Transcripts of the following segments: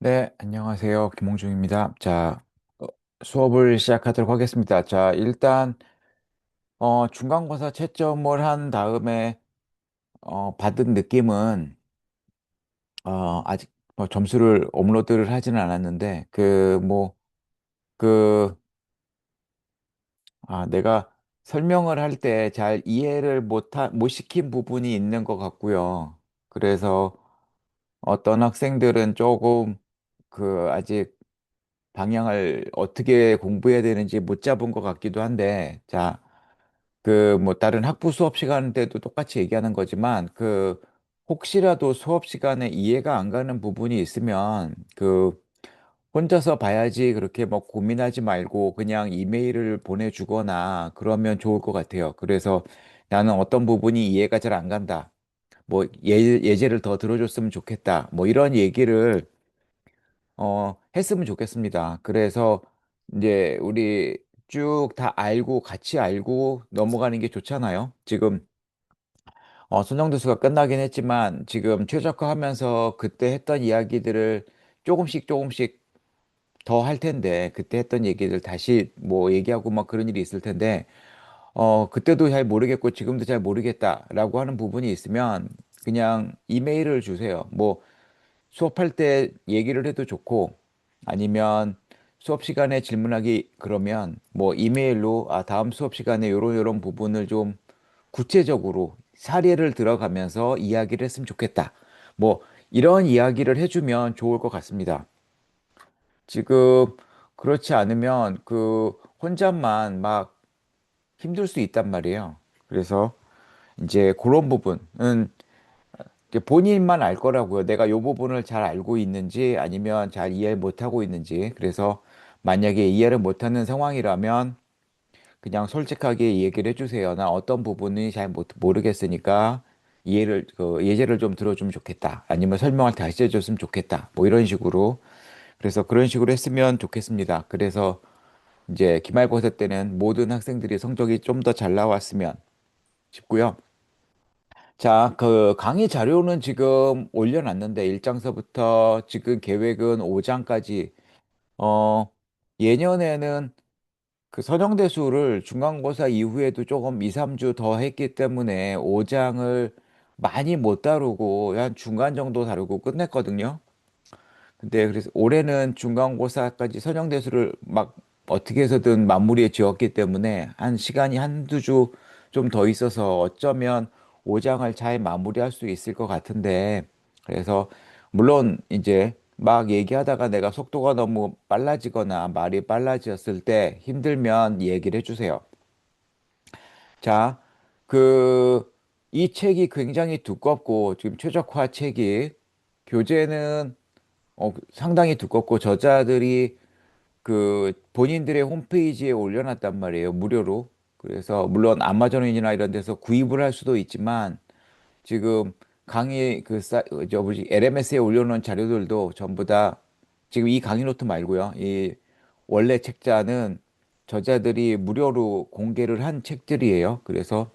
네, 안녕하세요. 김홍중입니다. 자, 어, 수업을 시작하도록 하겠습니다. 자, 일단, 중간고사 채점을 한 다음에, 받은 느낌은, 아직 점수를 업로드를 하지는 않았는데, 그, 내가 설명을 할 때 잘 이해를 못 시킨 부분이 있는 것 같고요. 그래서 어떤 학생들은 조금, 아직 방향을 어떻게 공부해야 되는지 못 잡은 것 같기도 한데, 자, 다른 학부 수업 시간 때도 똑같이 얘기하는 거지만, 혹시라도 수업 시간에 이해가 안 가는 부분이 있으면, 혼자서 봐야지 그렇게 뭐 고민하지 말고 그냥 이메일을 보내주거나 그러면 좋을 것 같아요. 그래서 나는 어떤 부분이 이해가 잘 안 간다. 예제를 더 들어줬으면 좋겠다. 뭐 이런 얘기를 했으면 좋겠습니다. 그래서 이제 우리 쭉 다 알고 같이 알고 넘어가는 게 좋잖아요. 지금 손정도수가 끝나긴 했지만 지금 최적화하면서 그때 했던 이야기들을 조금씩 더 할 텐데 그때 했던 얘기들 다시 뭐 얘기하고 막 그런 일이 있을 텐데 그때도 잘 모르겠고 지금도 잘 모르겠다라고 하는 부분이 있으면 그냥 이메일을 주세요. 뭐 수업할 때 얘기를 해도 좋고 아니면 수업 시간에 질문하기 그러면 뭐 이메일로 다음 수업 시간에 요런 부분을 좀 구체적으로 사례를 들어가면서 이야기를 했으면 좋겠다. 뭐 이런 이야기를 해주면 좋을 것 같습니다. 지금 그렇지 않으면 혼자만 막 힘들 수 있단 말이에요. 그래서 이제 그런 부분은 이제 본인만 알 거라고요. 내가 요 부분을 잘 알고 있는지 아니면 잘 이해 못하고 있는지. 그래서 만약에 이해를 못하는 상황이라면 그냥 솔직하게 얘기를 해주세요. 나 어떤 부분이 모르겠으니까 예제를 좀 들어주면 좋겠다. 아니면 설명을 다시 해줬으면 좋겠다. 뭐 이런 식으로. 그래서 그런 식으로 했으면 좋겠습니다. 그래서 이제 기말고사 때는 모든 학생들이 성적이 좀 더 잘 나왔으면 싶고요. 자, 강의 자료는 지금 올려놨는데 1장서부터 지금 계획은 5장까지 어 예년에는 선형대수를 중간고사 이후에도 조금 2, 3주 더 했기 때문에 5장을 많이 못 다루고 한 중간 정도 다루고 끝냈거든요. 근데 그래서 올해는 중간고사까지 선형대수를 막 어떻게 해서든 마무리에 지었기 때문에 한 시간이 한두 주 좀 더 있어서 어쩌면 5장을 잘 마무리할 수 있을 것 같은데 그래서 물론 이제 막 얘기하다가 내가 속도가 너무 빨라지거나 말이 빨라졌을 때 힘들면 얘기를 해주세요. 자, 이 책이 굉장히 두껍고 지금 최적화 책이 교재는 상당히 두껍고 저자들이 본인들의 홈페이지에 올려놨단 말이에요. 무료로. 그래서 물론 아마존이나 이런 데서 구입을 할 수도 있지만 지금 강의 LMS에 올려놓은 자료들도 전부 다 지금 이 강의 노트 말고요. 이 원래 책자는 저자들이 무료로 공개를 한 책들이에요. 그래서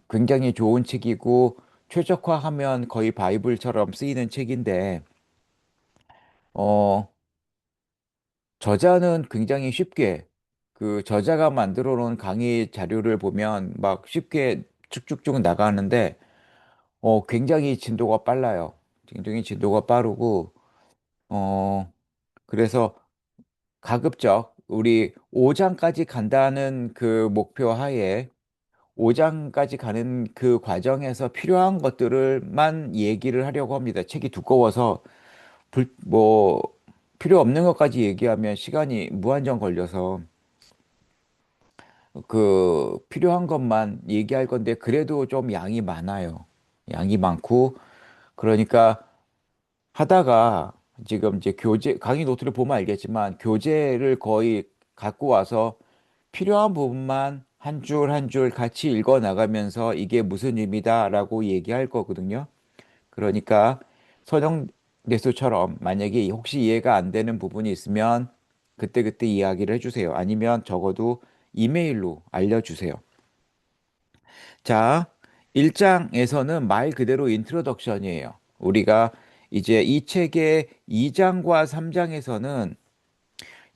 굉장히 좋은 책이고 최적화하면 거의 바이블처럼 쓰이는 책인데 어 저자는 굉장히 쉽게 저자가 만들어 놓은 강의 자료를 보면 막 쉽게 쭉쭉쭉 나가는데 굉장히 진도가 빨라요. 굉장히 진도가 빠르고 어 그래서 가급적 우리 5장까지 간다는 그 목표 하에 5장까지 가는 그 과정에서 필요한 것들을만 얘기를 하려고 합니다. 책이 두꺼워서 뭐 필요 없는 것까지 얘기하면 시간이 무한정 걸려서 필요한 것만 얘기할 건데 그래도 좀 양이 많아요. 양이 많고 그러니까 하다가 지금 이제 강의 노트를 보면 알겠지만 교재를 거의 갖고 와서 필요한 부분만 한 줄 한 줄 같이 읽어 나가면서 이게 무슨 의미다라고 얘기할 거거든요. 그러니까 서정대수처럼 만약에 혹시 이해가 안 되는 부분이 있으면 그때그때 이야기를 해주세요. 아니면 적어도 이메일로 알려주세요. 자, 1장에서는 말 그대로 인트로덕션이에요. 우리가 이제 이 책의 2장과 3장에서는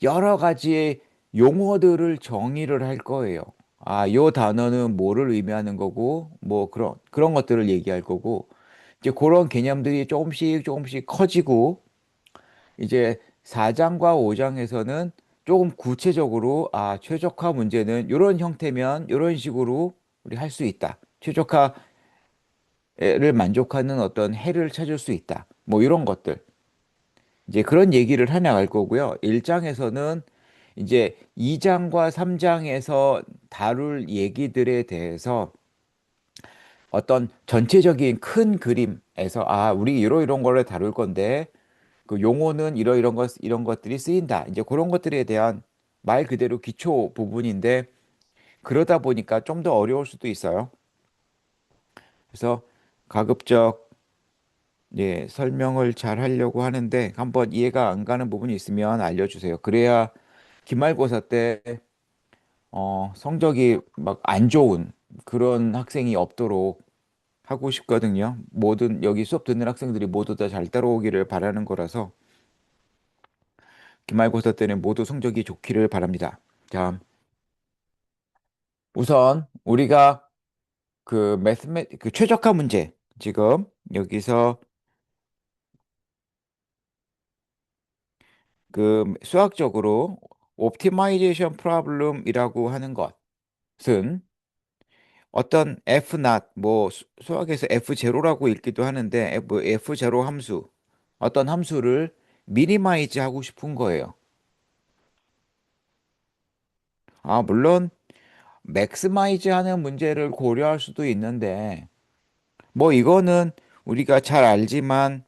여러 가지의 용어들을 정의를 할 거예요. 아, 요 단어는 뭐를 의미하는 거고, 뭐 그런 것들을 얘기할 거고, 이제 그런 개념들이 조금씩 조금씩 커지고, 이제 4장과 5장에서는 조금 구체적으로, 아, 최적화 문제는 이런 형태면 이런 식으로 우리 할 수 있다. 최적화를 만족하는 어떤 해를 찾을 수 있다. 뭐 이런 것들. 이제 그런 얘기를 해나갈 거고요. 1장에서는 이제 2장과 3장에서 다룰 얘기들에 대해서 어떤 전체적인 큰 그림에서 아, 우리 이런 거를 다룰 건데 그 용어는 이런 것들이 쓰인다. 이제 그런 것들에 대한 말 그대로 기초 부분인데 그러다 보니까 좀 더 어려울 수도 있어요. 그래서 가급적 예, 설명을 잘 하려고 하는데 한번 이해가 안 가는 부분이 있으면 알려주세요. 그래야 기말고사 때 성적이 막 안 좋은 그런 학생이 없도록 하고 싶거든요. 모든 여기 수업 듣는 학생들이 모두 다 잘 따라오기를 바라는 거라서 기말고사 때는 모두 성적이 좋기를 바랍니다. 자, 우선 우리가 그 최적화 문제 지금 여기서 그 수학적으로 옵티마이제이션 프로블럼이라고 하는 것은 어떤 F not 뭐 수학에서 F0라고 읽기도 하는데 F0 함수 어떤 함수를 미니마이즈 하고 싶은 거예요. 아, 물론 맥스마이즈 하는 문제를 고려할 수도 있는데 뭐 이거는 우리가 잘 알지만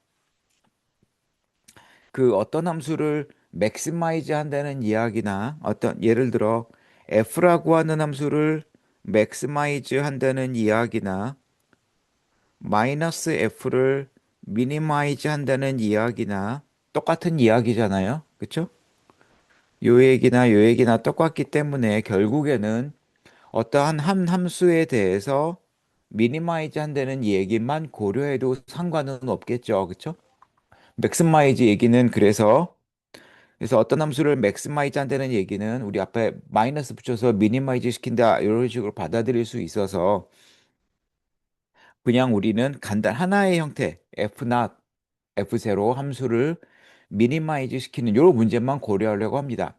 그 어떤 함수를 맥시마이즈 한다는 이야기나 어떤 예를 들어 f라고 하는 함수를 맥시마이즈 한다는 이야기나 마이너스 f를 미니마이즈 한다는 이야기나 똑같은 이야기잖아요. 그쵸? 요 얘기나 똑같기 때문에 결국에는 어떠한 한 함수에 대해서 미니마이즈 한다는 얘기만 고려해도 상관은 없겠죠. 그쵸? 맥시마이즈 얘기는 그래서 어떤 함수를 맥시마이즈 한다는 얘기는 우리 앞에 마이너스 붙여서 미니마이즈 시킨다 이런 식으로 받아들일 수 있어서 그냥 우리는 간단 하나의 형태 f not f0 함수를 미니마이즈 시키는 이런 문제만 고려하려고 합니다.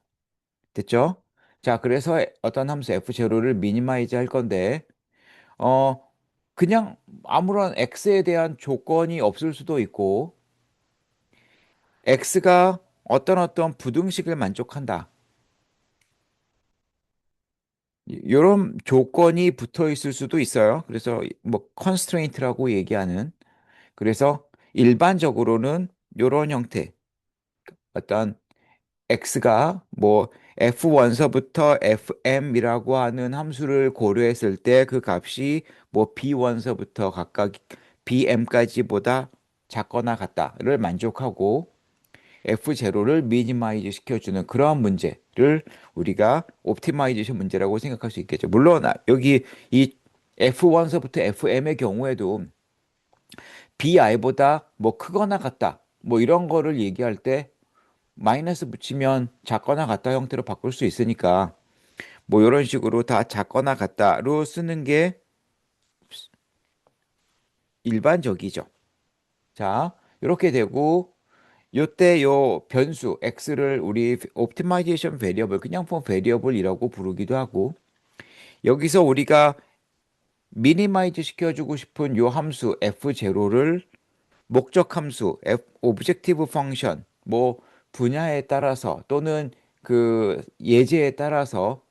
됐죠? 자, 그래서 어떤 함수 f0를 미니마이즈 할 건데 어 그냥 아무런 x에 대한 조건이 없을 수도 있고 x가 어떤 부등식을 만족한다. 이런 조건이 붙어 있을 수도 있어요. 그래서 뭐 constraint라고 얘기하는 그래서 일반적으로는 이런 형태 어떤 x가 뭐 f1서부터 fm이라고 하는 함수를 고려했을 때 그 값이 뭐 b1서부터 각각 bm까지보다 작거나 같다를 만족하고 F0를 미니마이즈 시켜주는 그러한 문제를 우리가 옵티마이제이션 문제라고 생각할 수 있겠죠. 물론 여기 이 F1서부터 FM의 경우에도 BI보다 뭐 크거나 같다. 뭐 이런 거를 얘기할 때 마이너스 붙이면 작거나 같다 형태로 바꿀 수 있으니까 뭐 이런 식으로 다 작거나 같다로 쓰는 게 일반적이죠. 자, 이렇게 되고 요때 요 변수 x를 우리 옵티마이제이션 베리어블 그냥 뭐 베리어블이라고 부르기도 하고 여기서 우리가 미니마이즈 시켜주고 싶은 요 함수 f0를 목적 함수 오브젝티브 펑션 뭐 분야에 따라서 또는 그 예제에 따라서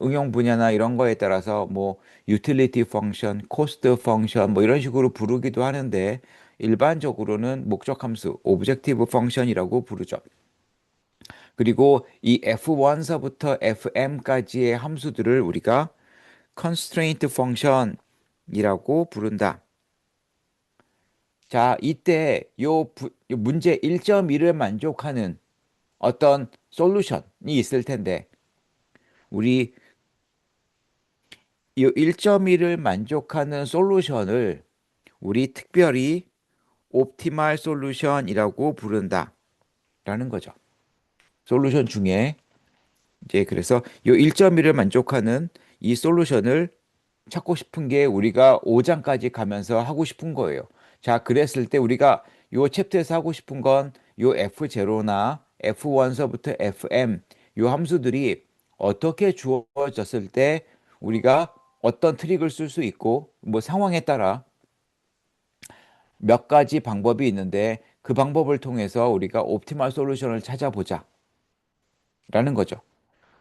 응용 분야나 이런 거에 따라서 뭐 유틸리티 펑션, 코스트 펑션 뭐 이런 식으로 부르기도 하는데 일반적으로는 목적 함수 오브젝티브 펑션이라고 부르죠. 그리고 이 F1서부터 FM까지의 함수들을 우리가 constraint function이라고 부른다. 자, 이때 요 문제 1.1을 만족하는 어떤 솔루션이 있을 텐데, 우리 이 1.1을 만족하는 솔루션을 우리 특별히 옵티말 솔루션이라고 부른다. 라는 거죠. 솔루션 중에 이제 그래서 이 1.1을 만족하는 이 솔루션을 찾고 싶은 게 우리가 5장까지 가면서 하고 싶은 거예요. 자, 그랬을 때 우리가 요 챕터에서 하고 싶은 건 요 F0나 F1서부터 FM 요 함수들이 어떻게 주어졌을 때 우리가 어떤 트릭을 쓸 수 있고 뭐 상황에 따라 몇 가지 방법이 있는데 그 방법을 통해서 우리가 옵티멀 솔루션을 찾아보자라는 거죠.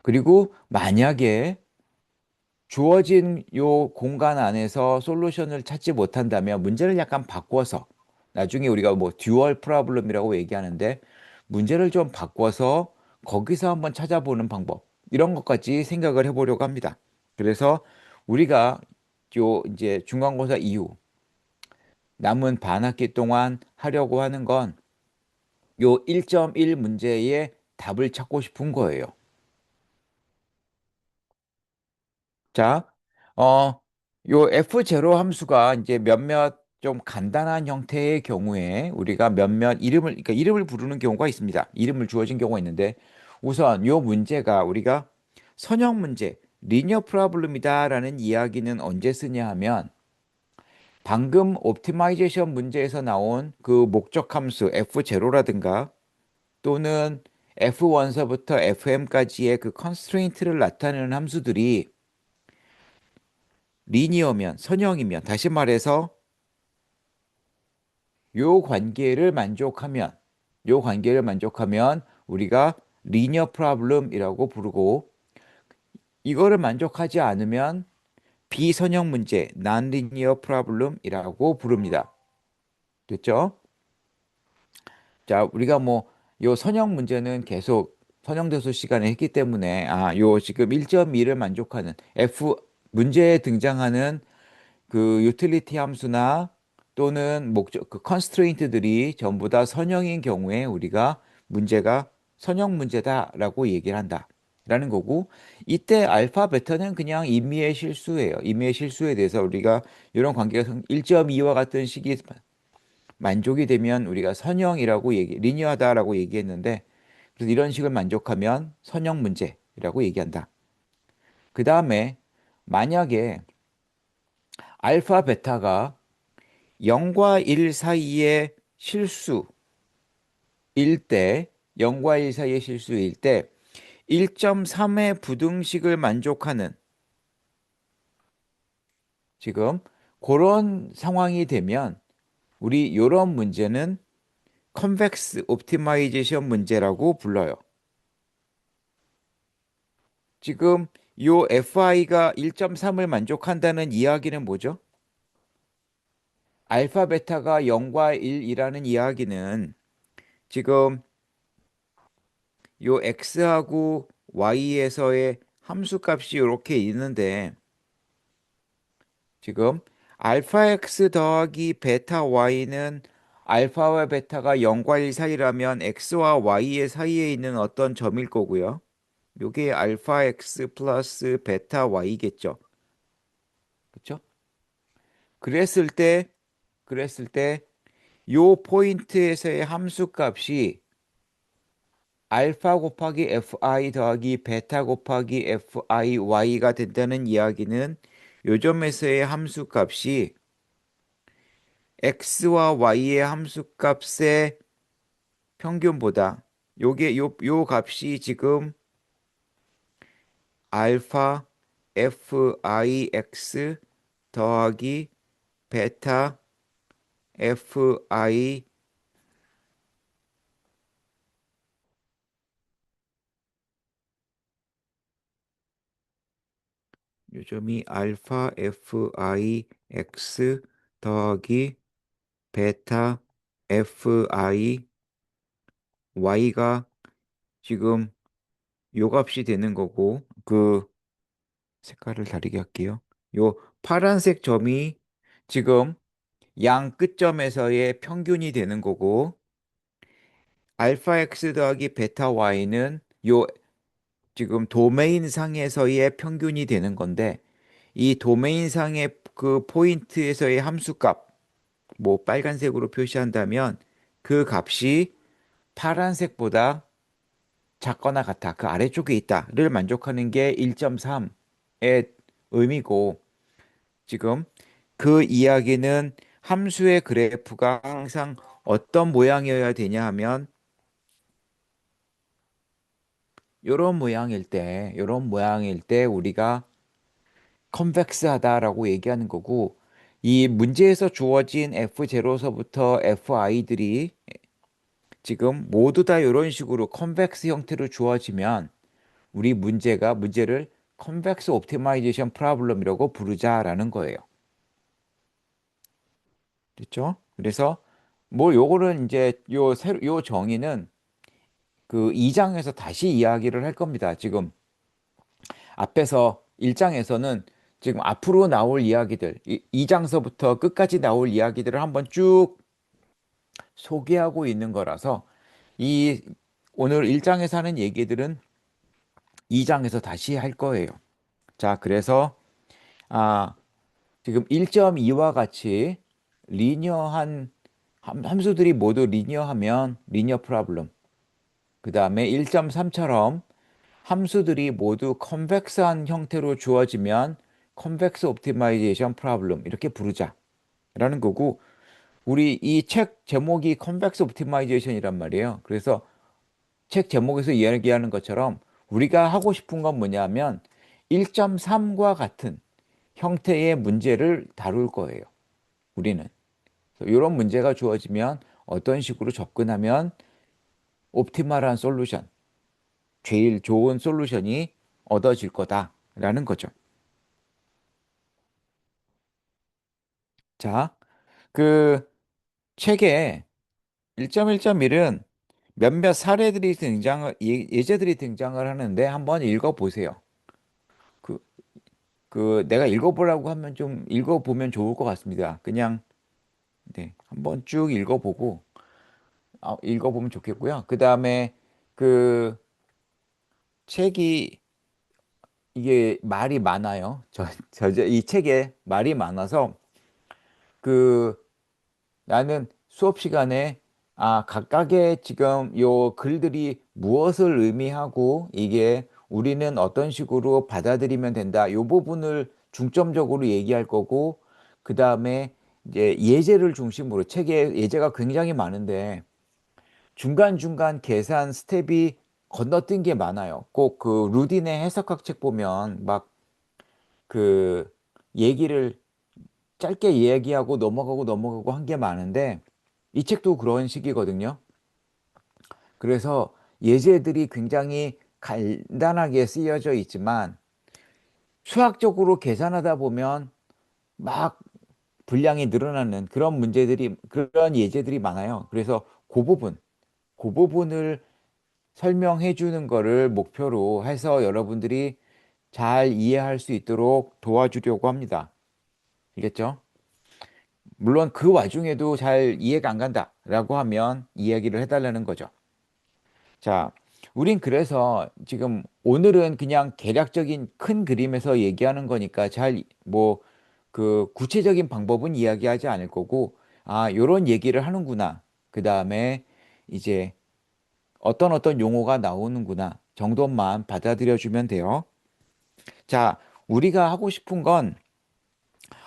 그리고 만약에 주어진 요 공간 안에서 솔루션을 찾지 못한다면 문제를 약간 바꿔서 나중에 우리가 뭐 듀얼 프로블럼이라고 얘기하는데 문제를 좀 바꿔서 거기서 한번 찾아보는 방법 이런 것까지 생각을 해보려고 합니다. 그래서 우리가 요 이제 중간고사 이후 남은 반학기 동안 하려고 하는 건 요 1.1 문제의 답을 찾고 싶은 거예요. 자, 어, 요 F0 함수가 이제 몇몇 좀 간단한 형태의 경우에 우리가 몇몇 이름을, 그러니까 이름을 부르는 경우가 있습니다. 이름을 주어진 경우가 있는데 우선 요 문제가 우리가 선형 문제, 리니어 프로블럼이다라는 이야기는 언제 쓰냐 하면 방금 옵티마이제이션 문제에서 나온 그 목적 함수 F0라든가 또는 F1서부터 FM까지의 그 컨스트레인트를 나타내는 함수들이 리니어면, 선형이면, 다시 말해서 요 관계를 만족하면, 요 관계를 만족하면 우리가 리니어 프로블럼이라고 부르고 이거를 만족하지 않으면 비선형 문제, non-linear problem이라고 부릅니다. 됐죠? 자, 우리가 뭐 요 선형 문제는 계속 선형대수 시간에 했기 때문에 요 지금 1.2를 만족하는 F 문제에 등장하는 그 유틸리티 함수나 또는 목적 그 컨스트레인트들이 전부 다 선형인 경우에 우리가 문제가 선형 문제다라고 얘기를 한다라는 거고 이때 알파 베타는 그냥 임의의 실수예요. 임의의 실수에 대해서 우리가 이런 관계가 1.2와 같은 식이 만족이 되면 우리가 선형이라고 리니어하다라고 얘기했는데 그래서 이런 식을 만족하면 선형 문제라고 얘기한다. 그 다음에 만약에 알파 베타가 0과 1 사이의 실수일 때, 0과 1 사이의 실수일 때 1.3의 부등식을 만족하는 지금 그런 상황이 되면 우리 이런 문제는 컨벡스 옵티마이제이션 문제라고 불러요. 지금 요 FI가 1.3을 만족한다는 이야기는 뭐죠? 알파 베타가 0과 1이라는 이야기는 지금 요 x하고 y에서의 함수값이 이렇게 있는데 지금 알파 x 더하기 베타 y는 알파와 베타가 0과 1 사이라면 x와 y의 사이에 있는 어떤 점일 거고요. 요게 알파 x 플러스 베타 y겠죠. 그렇죠? 그랬을 때 그랬을 때 요 포인트에서의 함수값이 알파 곱하기 fi 더하기 베타 곱하기 fiy가 된다는 이야기는 요점에서의 함수값이 x와 y의 함수값의 평균보다 요 값이 지금 알파 fix 더하기 베타 fi 요점이 알파 fix 더하기 베타 fiy가 지금 요 값이 되는 거고 그 색깔을 다르게 할게요. 요 파란색 점이 지금 양 끝점에서의 평균이 되는 거고 알파 x 더하기 베타 y는 요 지금 도메인 상에서의 평균이 되는 건데 이 도메인 상의 그 포인트에서의 함수값 뭐 빨간색으로 표시한다면 그 값이 파란색보다 작거나 같아. 그 아래쪽에 있다를 만족하는 게 1.3의 의미고 지금 그 이야기는 함수의 그래프가 항상 어떤 모양이어야 되냐 하면 이런 모양일 때 우리가 컨벡스하다라고 얘기하는 거고 이 문제에서 주어진 F0서부터 Fi들이 지금 모두 다 이런 식으로 컨벡스 형태로 주어지면 우리 문제를 컨벡스 옵티마이제이션 프로블럼이라고 부르자라는 거예요. 됐죠? 그래서 뭐 요거는 이제 요 정의는 그 2장에서 다시 이야기를 할 겁니다. 지금 앞에서 1장에서는 지금 앞으로 나올 이야기들, 2장서부터 끝까지 나올 이야기들을 한번 쭉 소개하고 있는 거라서 이 오늘 1장에서 하는 얘기들은 2장에서 다시 할 거예요. 자, 그래서 아, 지금 1.2와 같이 리니어한 함수들이 모두 리니어하면 리니어 프로블럼. 그다음에 1.3처럼 함수들이 모두 컨벡스한 형태로 주어지면 컨벡스 옵티마이제이션 프로블럼 이렇게 부르자라는 거고 우리 이 책 제목이 컨벡스 옵티마이제이션이란 말이에요. 그래서 책 제목에서 이야기하는 것처럼 우리가 하고 싶은 건 뭐냐면 1.3과 같은 형태의 문제를 다룰 거예요. 우리는. 이런 문제가 주어지면 어떤 식으로 접근하면 옵티멀한 솔루션, 제일 좋은 솔루션이 얻어질 거다라는 거죠. 자, 그 책에 1.1.1은 몇몇 예제들이 등장을 하는데 한번 읽어보세요. 그, 내가 읽어보라고 하면 좀 읽어보면 좋을 것 같습니다. 그냥, 네, 한번 쭉 읽어보고, 읽어보면 좋겠고요. 그 다음에 그 책이 이게 말이 많아요. 이 책에 말이 많아서 그 나는 수업 시간에 각각의 지금 요 글들이 무엇을 의미하고 이게 우리는 어떤 식으로 받아들이면 된다. 요 부분을 중점적으로 얘기할 거고 그다음에 이제 예제를 중심으로 책에 예제가 굉장히 많은데 중간중간 계산 스텝이 건너뛴 게 많아요. 꼭 그 루딘의 해석학 책 보면 막 그 얘기를 짧게 이야기하고 넘어가고 한 게 많은데 이 책도 그런 식이거든요. 그래서 예제들이 굉장히 간단하게 쓰여져 있지만 수학적으로 계산하다 보면 막 분량이 늘어나는 그런 예제들이 많아요. 그래서 그 부분을 설명해 주는 거를 목표로 해서 여러분들이 잘 이해할 수 있도록 도와주려고 합니다. 알겠죠? 물론 그 와중에도 잘 이해가 안 간다라고 하면 이야기를 해달라는 거죠. 자, 우린 그래서 지금 오늘은 그냥 개략적인 큰 그림에서 얘기하는 거니까 그 구체적인 방법은 이야기하지 않을 거고, 요런 얘기를 하는구나. 그 다음에 이제 어떤 용어가 나오는구나 정도만 받아들여 주면 돼요. 자, 우리가 하고 싶은 건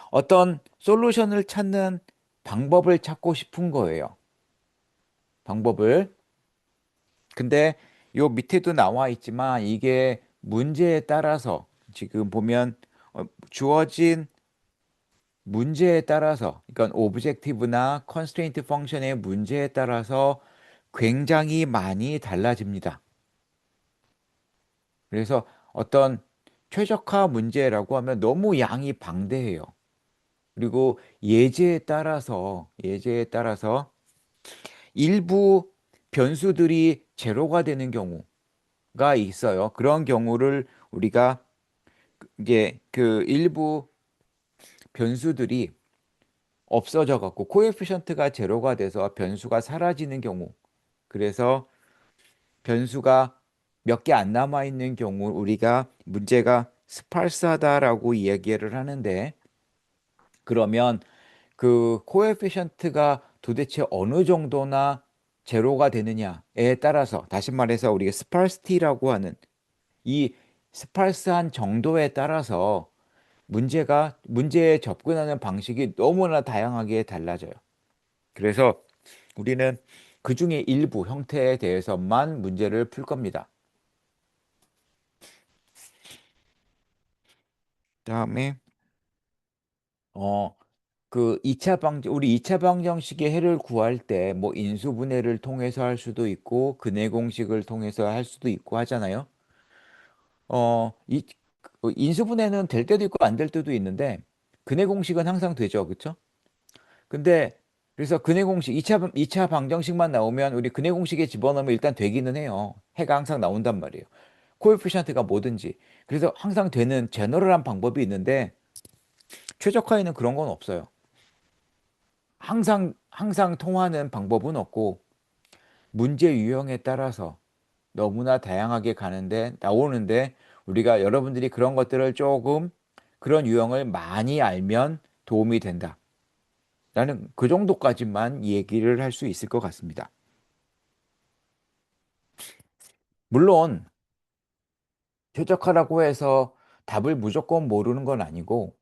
어떤 솔루션을 찾는 방법을 찾고 싶은 거예요. 방법을. 근데 요 밑에도 나와 있지만 이게 문제에 따라서 지금 보면 주어진 문제에 따라서 그러니까 오브젝티브나 컨스트레인트 펑션의 문제에 따라서 굉장히 많이 달라집니다. 그래서 어떤 최적화 문제라고 하면 너무 양이 방대해요. 그리고 예제에 따라서 일부 변수들이 제로가 되는 경우가 있어요. 그런 경우를 우리가 이제 그 일부 변수들이 없어져 갖고 코에피션트가 제로가 돼서 변수가 사라지는 경우. 그래서 변수가 몇 개 안 남아 있는 경우 우리가 문제가 스팔스하다라고 이야기를 하는데 그러면 그 코에피션트가 도대체 어느 정도나 제로가 되느냐에 따라서 다시 말해서 우리가 스파르시티라고 하는 이 스파르스한 정도에 따라서 문제에 접근하는 방식이 너무나 다양하게 달라져요. 그래서 우리는 그 중에 일부 형태에 대해서만 문제를 풀 겁니다. 그다음에 어, 우리 2차 방정식의 해를 구할 때 뭐 인수분해를 통해서 할 수도 있고 근해 공식을 통해서 할 수도 있고 하잖아요. 어, 이 인수분해는 될 때도 있고 안 될 때도 있는데 근해 공식은 항상 되죠. 그렇죠? 근데 그래서 근해 공식 2차 방정식만 나오면 우리 근해 공식에 집어넣으면 일단 되기는 해요. 해가 항상 나온단 말이에요. 코에피션트가 뭐든지. 그래서 항상 되는 제너럴한 방법이 있는데 최적화에는 그런 건 없어요. 항상 통하는 방법은 없고 문제 유형에 따라서 너무나 다양하게 나오는데 우리가 여러분들이 그런 것들을 조금 그런 유형을 많이 알면 도움이 된다. 나는 그 정도까지만 얘기를 할 수 있을 것 같습니다. 물론 최적화라고 해서 답을 무조건 모르는 건 아니고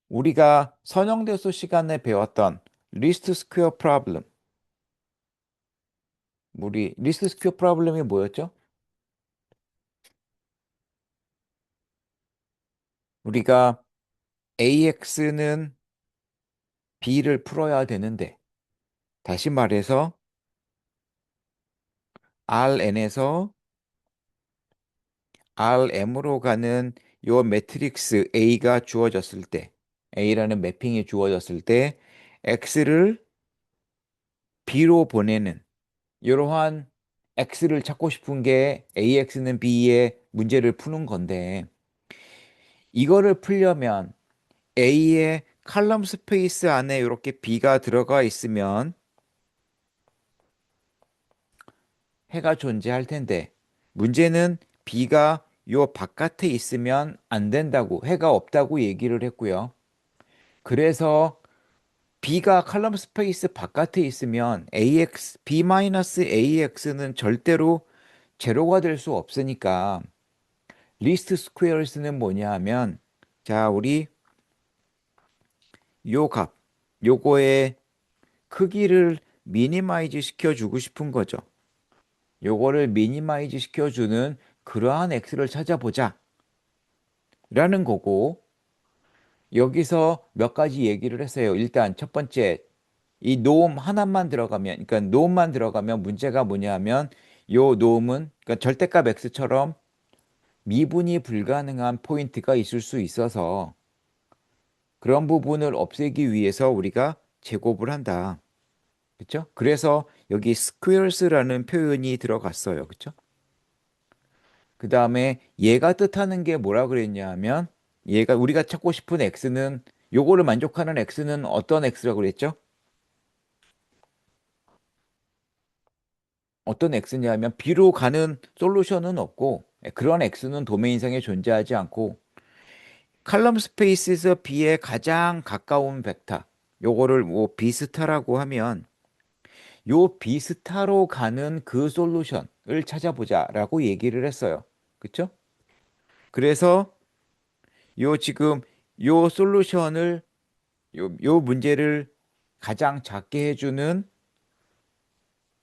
우리가 선형대수 시간에 배웠던 리스트 스퀘어 프로블럼 우리 리스트 스퀘어 프로블럼이 뭐였죠? 우리가 AX는 B를 풀어야 되는데 다시 말해서 Rn에서 Rm으로 가는 요 매트릭스 A가 주어졌을 때 A라는 매핑이 주어졌을 때 X를 B로 보내는 이러한 X를 찾고 싶은 게 AX는 B의 문제를 푸는 건데 이거를 풀려면 A의 칼럼 스페이스 안에 이렇게 B가 들어가 있으면 해가 존재할 텐데 문제는 B가 요 바깥에 있으면 안 된다고 해가 없다고 얘기를 했고요. 그래서 B가 칼럼 스페이스 바깥에 있으면 B-AX는 절대로 제로가 될 수 없으니까 리스트 스퀘어스는 뭐냐 하면 자, 우리 요 값, 요거의 크기를 미니마이즈 시켜주고 싶은 거죠. 요거를 미니마이즈 시켜주는 그러한 x를 찾아보자 라는 거고 여기서 몇 가지 얘기를 했어요. 일단 첫 번째 이 노음 하나만 들어가면 그러니까 노음만 들어가면 문제가 뭐냐 하면 요 노음은 그러니까 절대값 x처럼 미분이 불가능한 포인트가 있을 수 있어서 그런 부분을 없애기 위해서 우리가 제곱을 한다. 그렇죠? 그래서 여기 squares라는 표현이 들어갔어요. 그렇죠? 그 다음에 얘가 뜻하는 게 뭐라 그랬냐 하면 얘가 우리가 찾고 싶은 x는 요거를 만족하는 x는 어떤 x라고 그랬죠? 어떤 x냐면 b로 가는 솔루션은 없고 그런 x는 도메인상에 존재하지 않고 칼럼 스페이스에서 b에 가장 가까운 벡터 요거를 뭐 비스타라고 하면 요 비스타로 가는 그 솔루션을 찾아보자라고 얘기를 했어요. 그쵸? 그래서 요 지금 요 솔루션을 요 문제를 가장 작게 해주는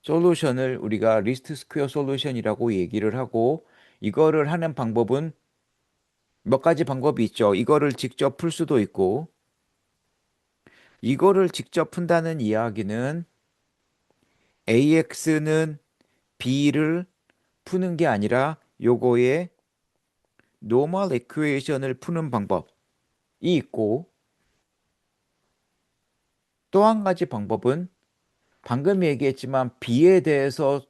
솔루션을 우리가 리스트 스퀘어 솔루션이라고 얘기를 하고 이거를 하는 방법은 몇 가지 방법이 있죠. 이거를 직접 풀 수도 있고 이거를 직접 푼다는 이야기는 AX는 B를 푸는 게 아니라 요거의 노멀 이퀘이션을 푸는 방법이 있고 또 한 가지 방법은 방금 얘기했지만 B에 대해서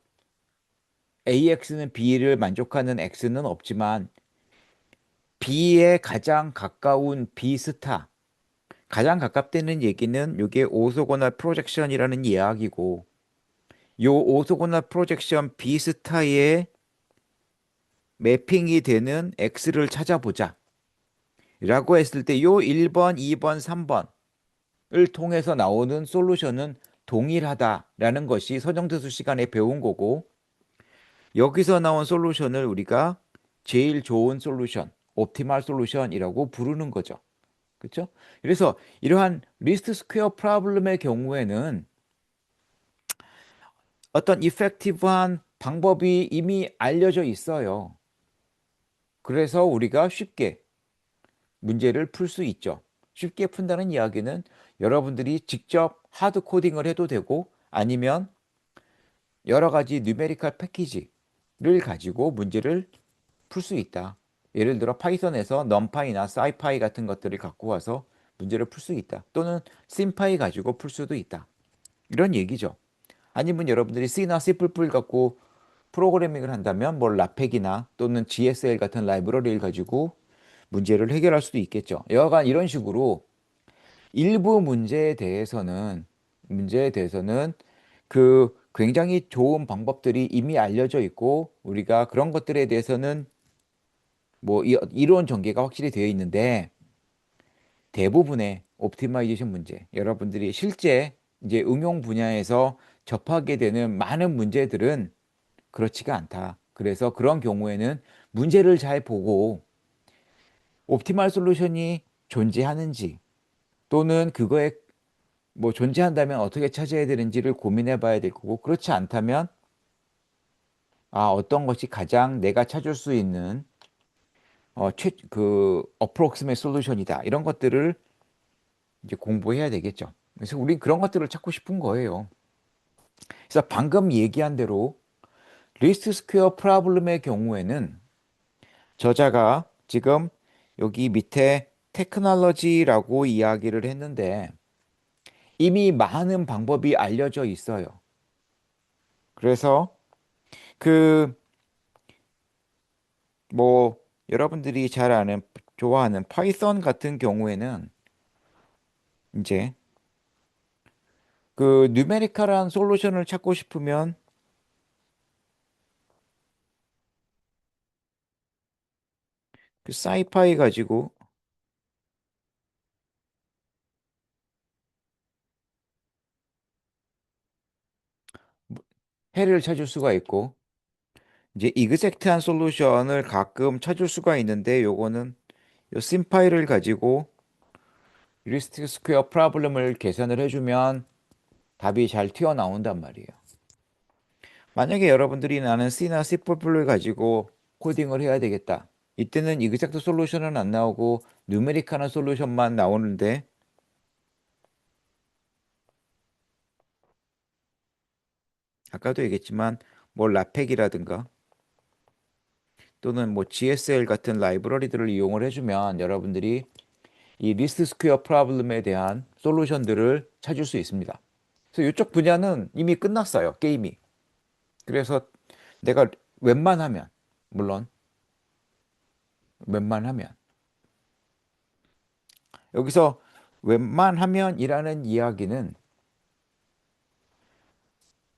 AX는 B를 만족하는 X는 없지만 B에 가장 가까운 B 스타 가장 가깝다는 얘기는 이게 오소고널 프로젝션이라는 이야기고 요 오소고널 프로젝션 B 스타에 매핑이 되는 X를 찾아보자 라고 했을 때 요 1번, 2번, 3번 통해서 나오는 솔루션은 동일하다라는 것이 서정대수 시간에 배운 거고, 여기서 나온 솔루션을 우리가 제일 좋은 솔루션, 옵티멀 솔루션이라고 부르는 거죠. 그렇죠? 그래서 이러한 리스트 스퀘어 프로블럼의 경우에는 어떤 이펙티브한 방법이 이미 알려져 있어요. 그래서 우리가 쉽게 문제를 풀 수 있죠. 쉽게 푼다는 이야기는 여러분들이 직접 하드 코딩을 해도 되고 아니면 여러 가지 뉴메리컬 패키지를 가지고 문제를 풀 수 있다. 예를 들어 파이썬에서 넘파이나 사이파이 같은 것들을 갖고 와서 문제를 풀 수 있다. 또는 심파이 가지고 풀 수도 있다. 이런 얘기죠. 아니면 여러분들이 C나 C++ 갖고 프로그래밍을 한다면 뭐 라펙이나 또는 GSL 같은 라이브러리를 가지고 문제를 해결할 수도 있겠죠. 여하간 이런 식으로 일부 문제에 대해서는 그 굉장히 좋은 방법들이 이미 알려져 있고 우리가 그런 것들에 대해서는 뭐 이론 전개가 확실히 되어 있는데 대부분의 옵티마이제이션 문제, 여러분들이 실제 이제 응용 분야에서 접하게 되는 많은 문제들은 그렇지가 않다. 그래서 그런 경우에는 문제를 잘 보고 옵티멀 솔루션이 존재하는지 또는 그거에 뭐 존재한다면 어떻게 찾아야 되는지를 고민해 봐야 될 거고 그렇지 않다면 어떤 것이 가장 내가 찾을 수 있는 어프록시메 솔루션이다. 이런 것들을 이제 공부해야 되겠죠. 그래서 우린 그런 것들을 찾고 싶은 거예요. 그래서 방금 얘기한 대로 리스트 스퀘어 프로블럼의 경우에는 저자가 지금 여기 밑에 테크놀로지라고 이야기를 했는데 이미 많은 방법이 알려져 있어요. 그래서 그 뭐 여러분들이 잘 아는 좋아하는 파이썬 같은 경우에는 이제 그 뉴메리컬한 솔루션을 찾고 싶으면 그 사이파이 가지고 해를 찾을 수가 있고 이제 이그젝트한 솔루션을 가끔 찾을 수가 있는데 요거는 요 심파이를 가지고 리스트 스퀘어 프로블럼을 계산을 해주면 답이 잘 튀어나온단 말이에요. 만약에 여러분들이 나는 C나 C++를 가지고 코딩을 해야 되겠다. 이때는 이그젝트 솔루션은 안 나오고 누메릭하는 솔루션만 나오는데 아까도 얘기했지만 뭐 라펙이라든가 또는 뭐 GSL 같은 라이브러리들을 이용을 해주면 여러분들이 이 리스트 스퀘어 프로블럼에 대한 솔루션들을 찾을 수 있습니다. 그래서 이쪽 분야는 이미 끝났어요, 게임이. 그래서 내가 웬만하면, 물론 웬만하면 여기서 웬만하면이라는 이야기는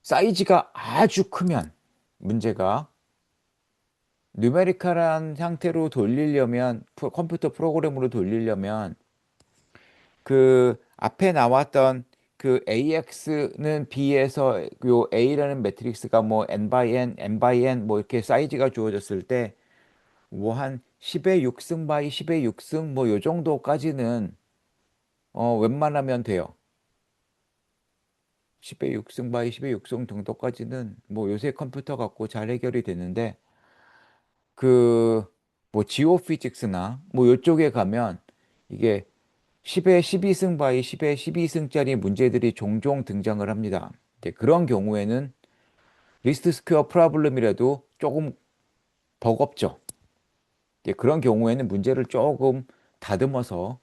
사이즈가 아주 크면 문제가 뉴메리컬한 형태로 돌리려면 컴퓨터 프로그램으로 돌리려면 그 앞에 나왔던 그 AX는 B에서 요 A라는 매트릭스가 뭐 n by n, n by n 뭐 이렇게 사이즈가 주어졌을 때 뭐 한 10의 6승 바이 10의 6승 뭐 요 정도까지는 웬만하면 돼요. 10의 6승 바이 10의 6승 정도까지는 뭐 요새 컴퓨터 갖고 잘 해결이 되는데 그 뭐 지오피직스나 뭐 요쪽에 가면 이게 10의 12승 바이 10의 12승짜리 문제들이 종종 등장을 합니다. 이제 그런 경우에는 리스트 스퀘어 프로블럼이라도 조금 버겁죠. 이제 그런 경우에는 문제를 조금 다듬어서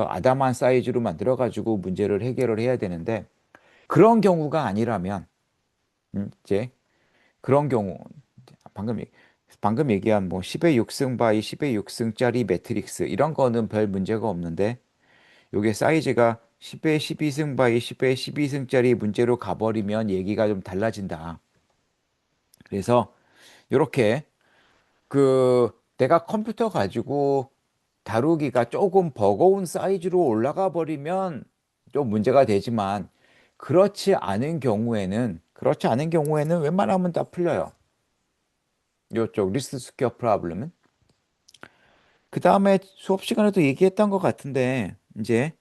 아담한 사이즈로 만들어 가지고 문제를 해결을 해야 되는데 그런 경우가 아니라면 이제 그런 경우 방금 얘기- 방금 얘기한 뭐 10의 6승 바이 10의 6승짜리 매트릭스 이런 거는 별 문제가 없는데 요게 사이즈가 10의 12승 바이 10의 12승짜리 문제로 가버리면 얘기가 좀 달라진다. 그래서 요렇게 그 내가 컴퓨터 가지고 다루기가 조금 버거운 사이즈로 올라가 버리면 좀 문제가 되지만 그렇지 않은 경우에는 웬만하면 다 풀려요. 요쪽 리스트 스퀘어 프로블lem은. 그 다음에 수업 시간에도 얘기했던 것 같은데 이제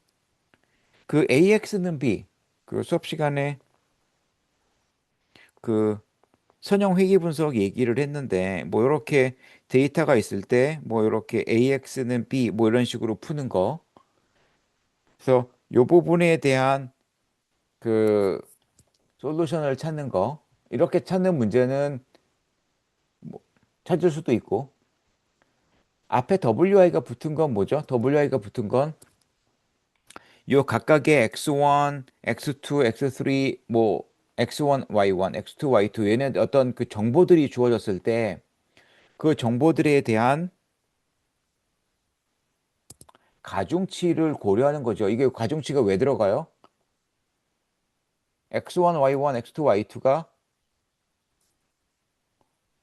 그 AX는 B 그 수업 시간에 그 선형 회귀 분석 얘기를 했는데 뭐 이렇게 데이터가 있을 때 뭐 이렇게 AX는 B 뭐 이런 식으로 푸는 거. 그래서 요 부분에 대한 그 솔루션을 찾는 거. 이렇게 찾는 문제는 뭐 찾을 수도 있고 앞에 WI가 붙은 건 뭐죠? WI가 붙은 건 요 각각의 X1, X2, X3 뭐 X1, Y1, X2, Y2 얘네 어떤 그 정보들이 주어졌을 때 그 정보들에 대한 가중치를 고려하는 거죠. 이게 가중치가 왜 들어가요? X1, Y1, X2, Y2가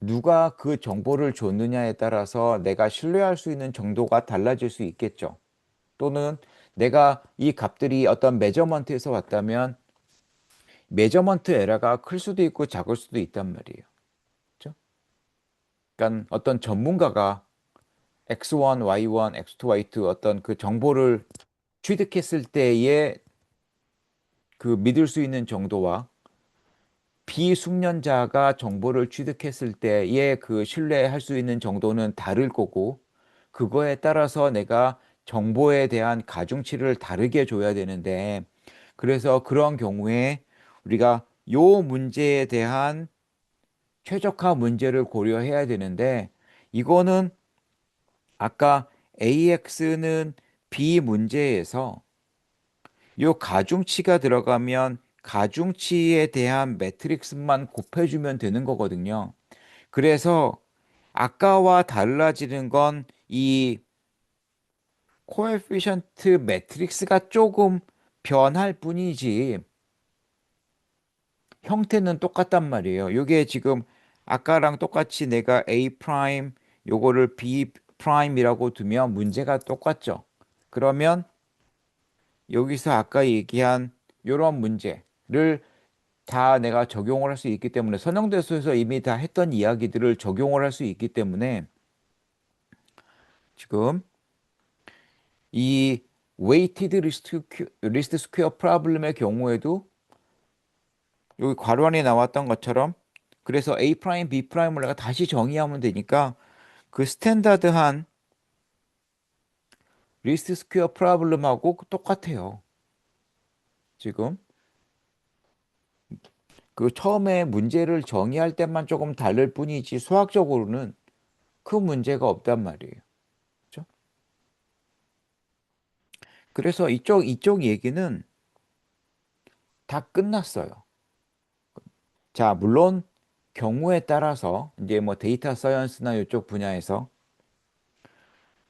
누가 그 정보를 줬느냐에 따라서 내가 신뢰할 수 있는 정도가 달라질 수 있겠죠. 또는 내가 이 값들이 어떤 메저먼트에서 왔다면 메저먼트 에러가 클 수도 있고 작을 수도 있단 말이에요. 그렇죠? 그러니까 어떤 전문가가 X1, Y1, X2, Y2 어떤 그 정보를 취득했을 때의 그 믿을 수 있는 정도와 비숙련자가 정보를 취득했을 때의 그 신뢰할 수 있는 정도는 다를 거고, 그거에 따라서 내가 정보에 대한 가중치를 다르게 줘야 되는데, 그래서 그런 경우에 우리가 요 문제에 대한 최적화 문제를 고려해야 되는데, 이거는 아까 AX는 B 문제에서 요 가중치가 들어가면 가중치에 대한 매트릭스만 곱해주면 되는 거거든요. 그래서 아까와 달라지는 건 이 코에피션트 매트릭스가 조금 변할 뿐이지 형태는 똑같단 말이에요. 요게 지금 아까랑 똑같이 내가 A 프라임 요거를 B 프라임이라고 두면 문제가 똑같죠. 그러면 여기서 아까 얘기한 요런 문제를 다 내가 적용을 할 수 있기 때문에 선형대수에서 이미 다 했던 이야기들을 적용을 할 수 있기 때문에 지금 이 weighted 리스트 스퀘어 프로블럼의 경우에도 여기 괄호 안에 나왔던 것처럼 그래서 A 프라임, B 프라임을 내가 다시 정의하면 되니까 그 스탠다드한 리스트 스퀘어 프로블럼하고 똑같아요. 지금 그 처음에 문제를 정의할 때만 조금 다를 뿐이지 수학적으로는 큰 문제가 없단 말이에요. 그렇죠? 그래서 이쪽 얘기는 다 끝났어요. 자, 물론 경우에 따라서 이제 뭐 데이터 사이언스나 이쪽 분야에서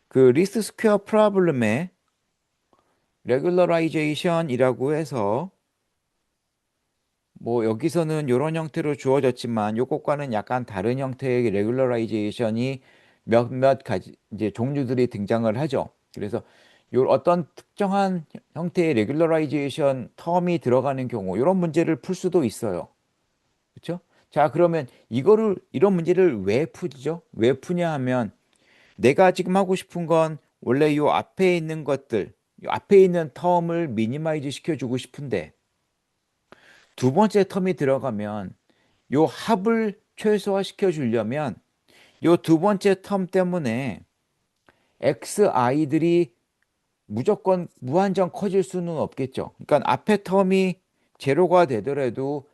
그 리스트 스퀘어 프로블럼의 레귤러라이제이션이라고 해서 뭐 여기서는 이런 형태로 주어졌지만 요것과는 약간 다른 형태의 레귤러라이제이션이 몇몇 가지 이제 종류들이 등장을 하죠. 그래서 요 어떤 특정한 형태의 레귤러라이제이션 텀이 들어가는 경우 이런 문제를 풀 수도 있어요. 그렇죠? 자, 그러면 이런 문제를 왜 풀죠? 왜 푸냐 하면 내가 지금 하고 싶은 건 원래 요 앞에 있는 것들, 요 앞에 있는 텀을 미니마이즈 시켜주고 싶은데 두 번째 텀이 들어가면 요 합을 최소화 시켜주려면 요 두 번째 텀 때문에 xi들이 무조건 무한정 커질 수는 없겠죠. 그러니까 앞에 텀이 제로가 되더라도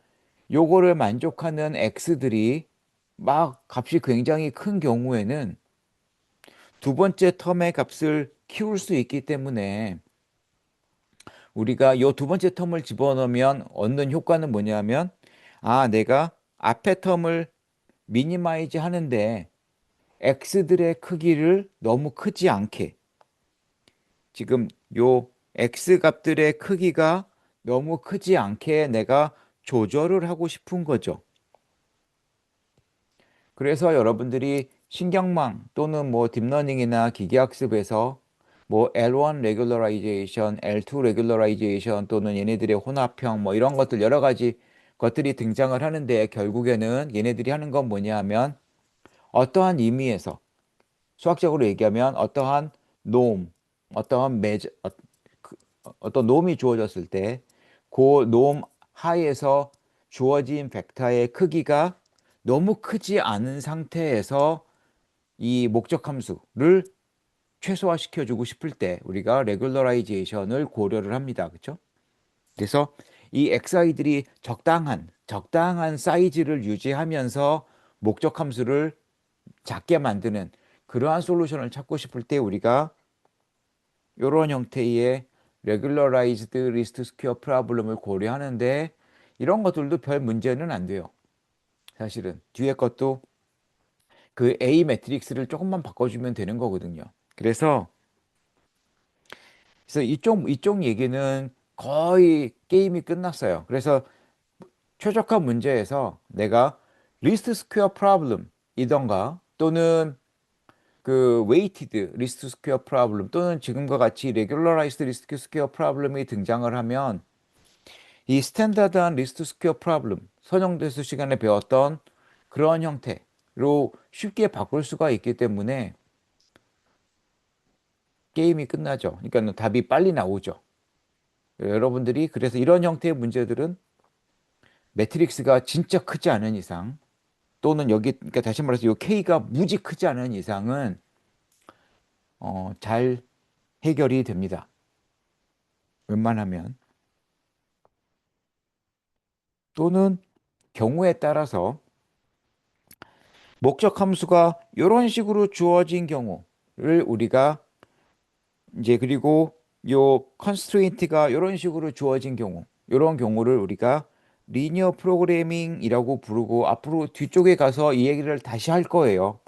요거를 만족하는 x들이 막 값이 굉장히 큰 경우에는 두 번째 텀의 값을 키울 수 있기 때문에 우리가 요 두 번째 텀을 집어넣으면 얻는 효과는 뭐냐면 아, 내가 앞에 텀을 미니마이즈 하는데 x들의 크기를 너무 크지 않게 지금 요 x 값들의 크기가 너무 크지 않게 내가 조절을 하고 싶은 거죠. 그래서 여러분들이 신경망 또는 뭐 딥러닝이나 기계학습에서 뭐 L1 regularization, L2 regularization 또는 얘네들의 혼합형 뭐 이런 것들 여러 가지 것들이 등장을 하는데 결국에는 얘네들이 하는 건 뭐냐 하면 어떠한 의미에서 수학적으로 얘기하면 어떠한 놈, 어떠한 어떤 놈이 주어졌을 때 그 놈 하에서 주어진 벡터의 크기가 너무 크지 않은 상태에서 이 목적 함수를 최소화시켜주고 싶을 때 우리가 레귤러라이제이션을 고려를 합니다. 그렇죠? 그래서 이 xi들이 적당한 사이즈를 유지하면서 목적 함수를 작게 만드는 그러한 솔루션을 찾고 싶을 때 우리가 이런 형태의 regularized least square problem을 고려하는데 이런 것들도 별 문제는 안 돼요. 사실은 뒤에 것도 그 A 매트릭스를 조금만 바꿔주면 되는 거거든요. 그래서 이쪽 얘기는 거의 게임이 끝났어요. 그래서 최적화 문제에서 내가 리스트 스퀘어 프로블럼이던가 또는 그 웨이티드 리스트 스퀘어 프로블럼 또는 지금과 같이 레귤러라이즈드 리스트 스퀘어 프로블럼이 등장을 하면 이 스탠다드한 리스트 스퀘어 프로블럼 선형대수 시간에 배웠던 그런 형태로 쉽게 바꿀 수가 있기 때문에 게임이 끝나죠. 그러니까 답이 빨리 나오죠. 여러분들이 그래서 이런 형태의 문제들은 매트릭스가 진짜 크지 않은 이상 또는 여기 그러니까 다시 말해서 이 K가 무지 크지 않은 이상은 잘 해결이 됩니다. 웬만하면 또는 경우에 따라서 목적 함수가 이런 식으로 주어진 경우를 우리가 이제 그리고 요 컨스트레인트가 이런 식으로 주어진 경우 이런 경우를 우리가 리니어 프로그래밍이라고 부르고 앞으로 뒤쪽에 가서 이 얘기를 다시 할 거예요.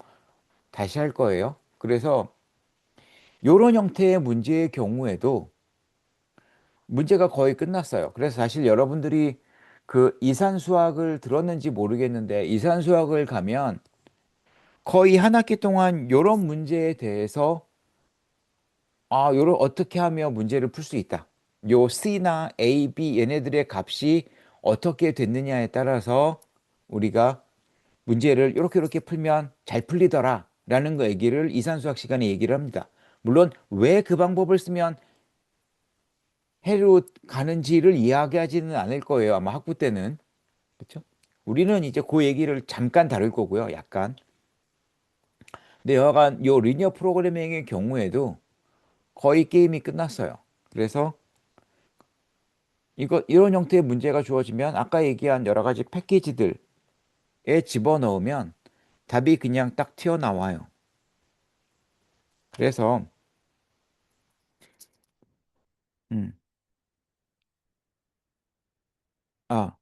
다시 할 거예요. 그래서 이런 형태의 문제의 경우에도 문제가 거의 끝났어요. 그래서 사실 여러분들이 그 이산수학을 들었는지 모르겠는데 이산수학을 가면 거의 한 학기 동안 이런 문제에 대해서 요런 어떻게 하면 문제를 풀 수 있다. 요 C나 A, B 얘네들의 값이 어떻게 됐느냐에 따라서 우리가 문제를 이렇게 풀면 잘 풀리더라 라는 거 얘기를 이산수학 시간에 얘기를 합니다. 물론 왜 그 방법을 쓰면 해로 가는지를 이야기하지는 않을 거예요. 아마 학부 때는. 그렇죠? 우리는 이제 그 얘기를 잠깐 다룰 거고요. 약간. 근데 여하간 요 리니어 프로그래밍의 경우에도 거의 게임이 끝났어요. 그래서 이런 형태의 문제가 주어지면 아까 얘기한 여러 가지 패키지들에 집어넣으면 답이 그냥 딱 튀어나와요. 그래서, 음, 아,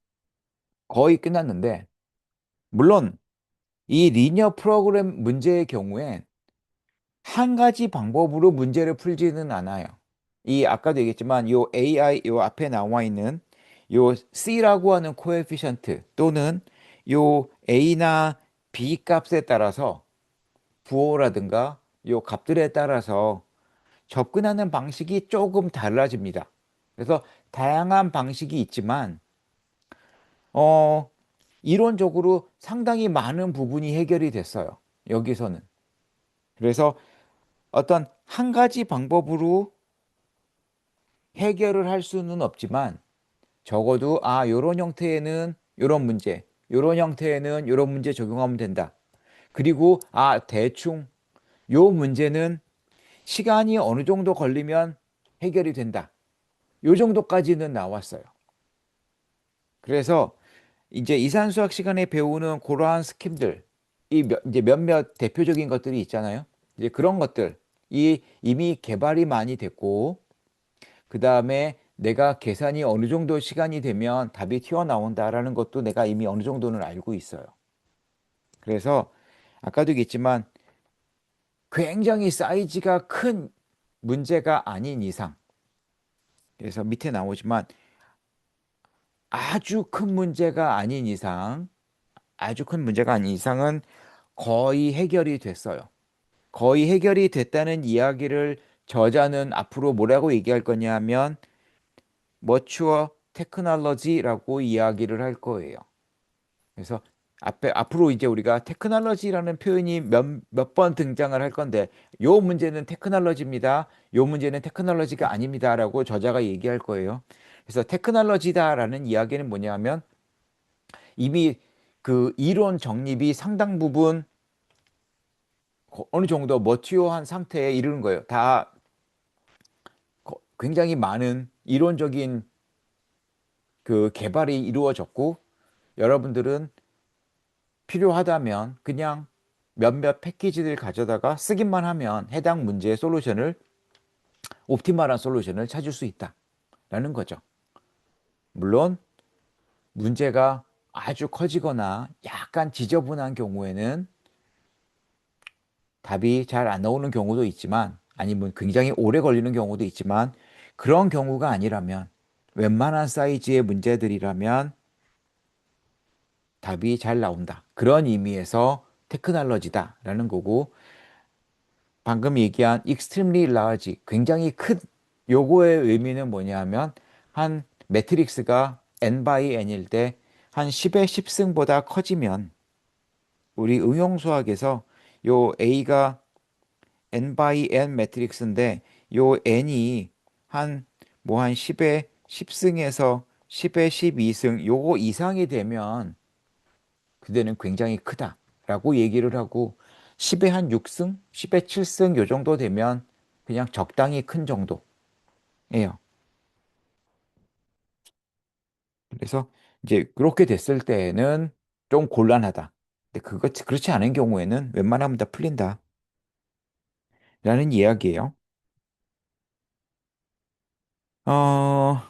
거의 끝났는데, 물론 이 리니어 프로그램 문제의 경우에 한 가지 방법으로 문제를 풀지는 않아요. 이 아까도 얘기했지만 요 AI 요 앞에 나와 있는 요 C라고 하는 코에피션트 또는 요 A나 B 값에 따라서 부호라든가 요 값들에 따라서 접근하는 방식이 조금 달라집니다. 그래서 다양한 방식이 있지만 어 이론적으로 상당히 많은 부분이 해결이 됐어요. 여기서는. 그래서 어떤 한 가지 방법으로 해결을 할 수는 없지만 적어도 요런 형태에는 요런 문제, 요런 형태에는 요런 문제 적용하면 된다. 그리고 대충 요 문제는 시간이 어느 정도 걸리면 해결이 된다. 요 정도까지는 나왔어요. 그래서 이제 이산수학 시간에 배우는 그러한 스킴들, 이제 몇몇 대표적인 것들이 있잖아요. 이제 그런 것들이 이미 개발이 많이 됐고, 그 다음에 내가 계산이 어느 정도 시간이 되면 답이 튀어나온다라는 것도 내가 이미 어느 정도는 알고 있어요. 그래서 아까도 얘기했지만 굉장히 사이즈가 큰 문제가 아닌 이상, 그래서 밑에 나오지만 아주 큰 문제가 아닌 이상, 아주 큰 문제가 아닌 이상은 거의 해결이 됐어요. 거의 해결이 됐다는 이야기를 저자는 앞으로 뭐라고 얘기할 거냐면 Mature Technology라고 이야기를 할 거예요. 그래서 앞으로 이제 우리가 테크놀로지라는 표현이 몇 번 등장을 할 건데, 요 문제는 테크놀로지입니다. 요 문제는 테크놀로지가 아닙니다라고 저자가 얘기할 거예요. 그래서 테크놀로지다라는 이야기는 뭐냐면 이미 그 이론 정립이 상당 부분 어느 정도 머티어한 상태에 이르는 거예요. 다 굉장히 많은 이론적인 그 개발이 이루어졌고, 여러분들은 필요하다면 그냥 몇몇 패키지를 가져다가 쓰기만 하면 해당 문제의 솔루션을, 옵티멀한 솔루션을 찾을 수 있다라는 거죠. 물론 문제가 아주 커지거나 약간 지저분한 경우에는 답이 잘 안 나오는 경우도 있지만, 아니면 굉장히 오래 걸리는 경우도 있지만, 그런 경우가 아니라면, 웬만한 사이즈의 문제들이라면 답이 잘 나온다. 그런 의미에서 테크놀로지다라는 거고, 방금 얘기한 extremely large, 굉장히 큰, 요거의 의미는 뭐냐면 한 매트릭스가 n by n일 때 한 10의 10승보다 커지면, 우리 응용 수학에서 요 a가 n by n 매트릭스인데 요 n이 한 뭐 한 10의 10승에서 10의 12승 요거 이상이 되면 그때는 굉장히 크다라고 얘기를 하고, 10에 한 6승, 10에 7승 요 정도 되면 그냥 적당히 큰 정도예요. 그래서 이제 그렇게 됐을 때는 좀 곤란하다. 근데 그렇지 않은 경우에는 웬만하면 다 풀린다라는 이야기예요. 어,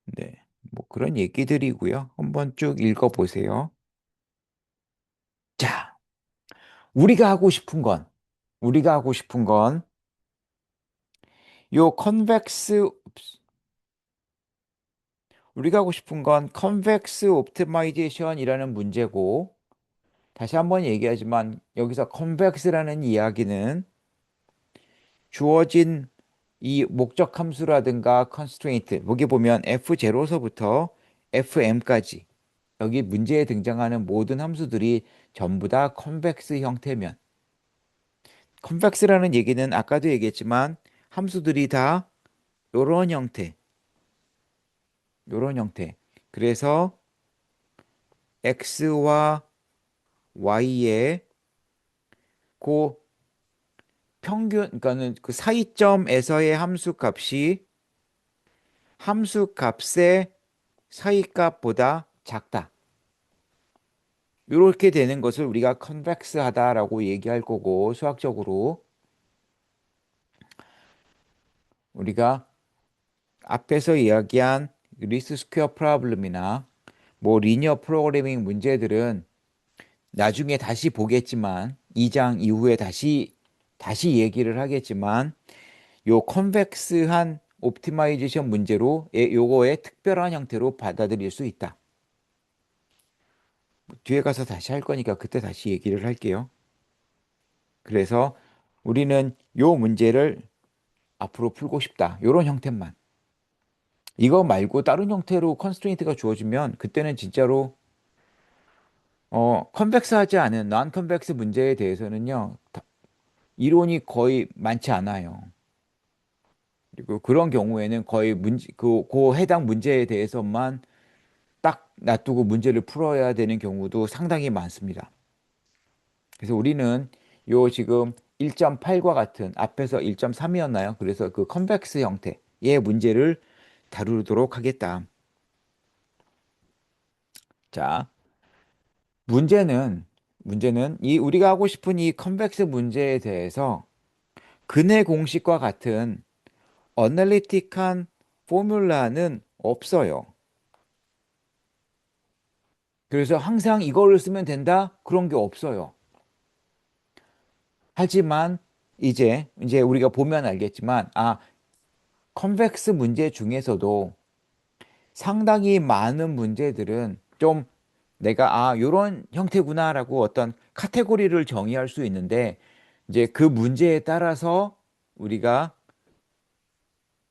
네. 뭐 그런 얘기들이고요. 한번 쭉 읽어보세요. 자, 우리가 하고 싶은 건, 우리가 하고 싶은 건 요 우리가 하고 싶은 건 컨벡스 옵티마이제이션이라는 문제고, 다시 한번 얘기하지만 여기서 컨벡스라는 이야기는 주어진 이 목적 함수라든가 컨스트레인트, 여기 보면 F0서부터 Fm까지 여기 문제에 등장하는 모든 함수들이 전부 다 컨벡스 형태면, 컨벡스라는 얘기는 아까도 얘기했지만 함수들이 다 요런 형태, 요런 형태. 그래서 x와 y의 그 평균, 그러니까는 그 사이점에서의 함수 값이 함수 값의 사이값보다 작다. 이렇게 되는 것을 우리가 컨벡스하다라고 얘기할 거고, 수학적으로 우리가 앞에서 이야기한 리스트 스퀘어 프로블럼이나 뭐 리니어 프로그래밍 문제들은 나중에 다시 보겠지만, 2장 이후에 다시 얘기를 하겠지만, 요 컨벡스한 옵티마이제이션 문제로 요거의 특별한 형태로 받아들일 수 있다. 뒤에 가서 다시 할 거니까 그때 다시 얘기를 할게요. 그래서 우리는 요 문제를 앞으로 풀고 싶다. 요런 형태만. 이거 말고 다른 형태로 컨스트레인트가 주어지면 그때는 진짜로 컨벡스하지 않은 non 컨벡스 문제에 대해서는요. 이론이 거의 많지 않아요. 그리고 그런 경우에는 거의 그 해당 문제에 대해서만 딱 놔두고 문제를 풀어야 되는 경우도 상당히 많습니다. 그래서 우리는 요 지금 1.8과 같은, 앞에서 1.3이었나요? 그래서 그 컨벡스 형태의 문제를 다루도록 하겠다. 자, 문제는 이 우리가 하고 싶은 이 컨벡스 문제에 대해서 근해 공식과 같은 어널리틱한 포뮬라는 없어요. 그래서 항상 이거를 쓰면 된다? 그런 게 없어요. 하지만 이제 우리가 보면 알겠지만, 컨벡스 문제 중에서도 상당히 많은 문제들은 좀 내가 요런 형태구나라고 어떤 카테고리를 정의할 수 있는데, 이제 그 문제에 따라서 우리가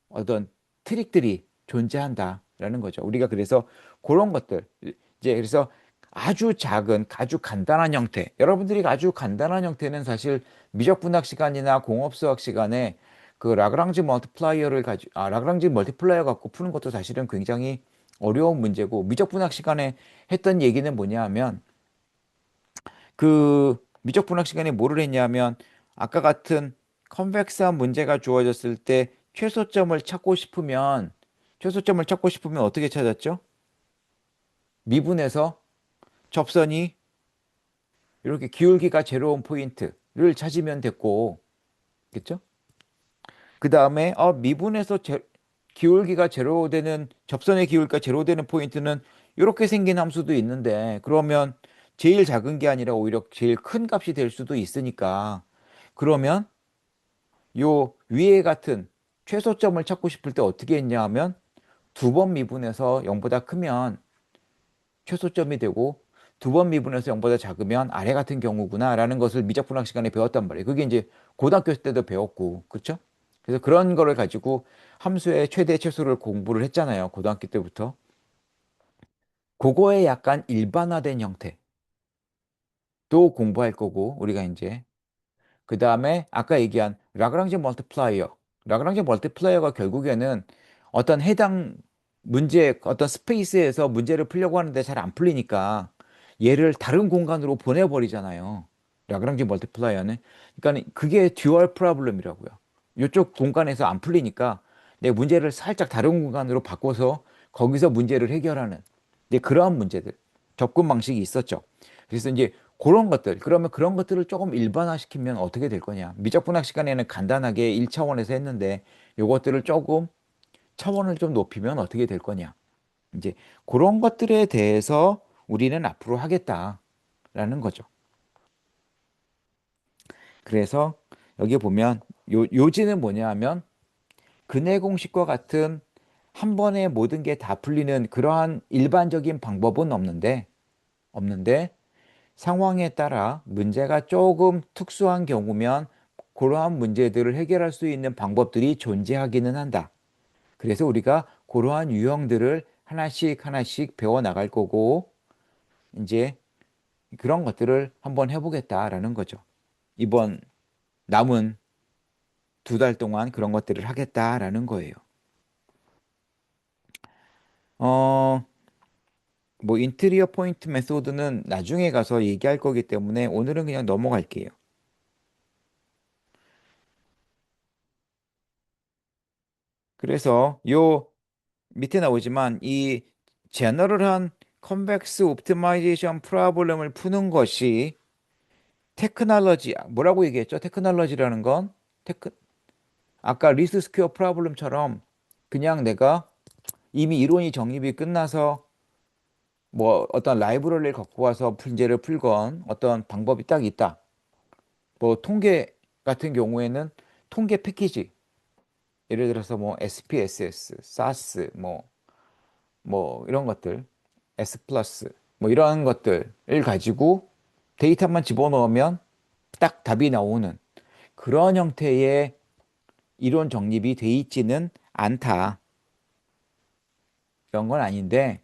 어떤 트릭들이 존재한다라는 거죠. 우리가 그래서 그런 것들 이제 그래서 아주 작은 아주 간단한 형태 여러분들이 아주 간단한 형태는 사실 미적분학 시간이나 공업수학 시간에 그 라그랑지 멀티플라이어 갖고 푸는 것도 사실은 굉장히 어려운 문제고 미적분학 시간에 했던 얘기는 뭐냐 하면 그 미적분학 시간에 뭐를 했냐면 아까 같은 컨벡스한 문제가 주어졌을 때 최소점을 찾고 싶으면 어떻게 찾았죠? 미분에서 접선이 이렇게 기울기가 제로온 포인트를 찾으면 됐고, 그렇죠? 그 다음에 기울기가 제로 되는 접선의 기울기가 제로 되는 포인트는 이렇게 생긴 함수도 있는데 그러면 제일 작은 게 아니라 오히려 제일 큰 값이 될 수도 있으니까 그러면 요 위에 같은 최소점을 찾고 싶을 때 어떻게 했냐 하면 두 번 미분해서 0보다 크면 최소점이 되고 두 번 미분해서 0보다 작으면 아래 같은 경우구나라는 것을 미적분학 시간에 배웠단 말이에요. 그게 이제 고등학교 때도 배웠고, 그렇죠? 그래서 그런 거를 가지고 함수의 최대 최소를 공부를 했잖아요. 고등학교 때부터. 그거에 약간 일반화된 형태도 공부할 거고, 우리가 이제 그 다음에 아까 얘기한 라그랑지 멀티플라이어. 라그랑지 멀티플라이어가 결국에는 어떤 해당 어떤 스페이스에서 문제를 풀려고 하는데 잘 안 풀리니까 얘를 다른 공간으로 보내버리잖아요. 라그랑지 멀티플라이어는. 그러니까 그게 듀얼 프로블럼이라고요. 이쪽 공간에서 안 풀리니까 내 문제를 살짝 다른 공간으로 바꿔서 거기서 문제를 해결하는 이제 그러한 문제들. 접근 방식이 있었죠. 그래서 이제 그런 것들, 그러면 그런 것들을 조금 일반화시키면 어떻게 될 거냐. 미적분학 시간에는 간단하게 1차원에서 했는데 요것들을 조금 차원을 좀 높이면 어떻게 될 거냐. 이제 그런 것들에 대해서 우리는 앞으로 하겠다라는 거죠. 그래서 여기 보면 요지는 뭐냐 하면 근해 공식과 같은 한 번에 모든 게 다 풀리는 그러한 일반적인 방법은 없는데 상황에 따라 문제가 조금 특수한 경우면 그러한 문제들을 해결할 수 있는 방법들이 존재하기는 한다. 그래서 우리가 그러한 유형들을 하나씩 하나씩 배워 나갈 거고 이제 그런 것들을 한번 해보겠다라는 거죠. 이번 남은 두 달 동안 그런 것들을 하겠다라는 거예요. 어, 뭐 인테리어 포인트 메소드는 나중에 가서 얘기할 거기 때문에 오늘은 그냥 넘어갈게요. 그래서 요 밑에 나오지만 이 제너럴한 컨벡스 옵티마이제이션 프로블럼을 푸는 것이 테크놀로지 뭐라고 얘기했죠? 테크놀로지라는 건 테크 아까 리스트 스퀘어 프로블럼처럼 그냥 내가 이미 이론이 정립이 끝나서 뭐 어떤 라이브러리를 갖고 와서 문제를 풀건 어떤 방법이 딱 있다. 뭐 통계 같은 경우에는 통계 패키지 예를 들어서 뭐 SPSS, SAS 뭐 이런 것들 S 플러스 뭐 이런 것들을 가지고 데이터만 집어넣으면 딱 답이 나오는 그런 형태의 이론 정립이 돼 있지는 않다. 이런 건 아닌데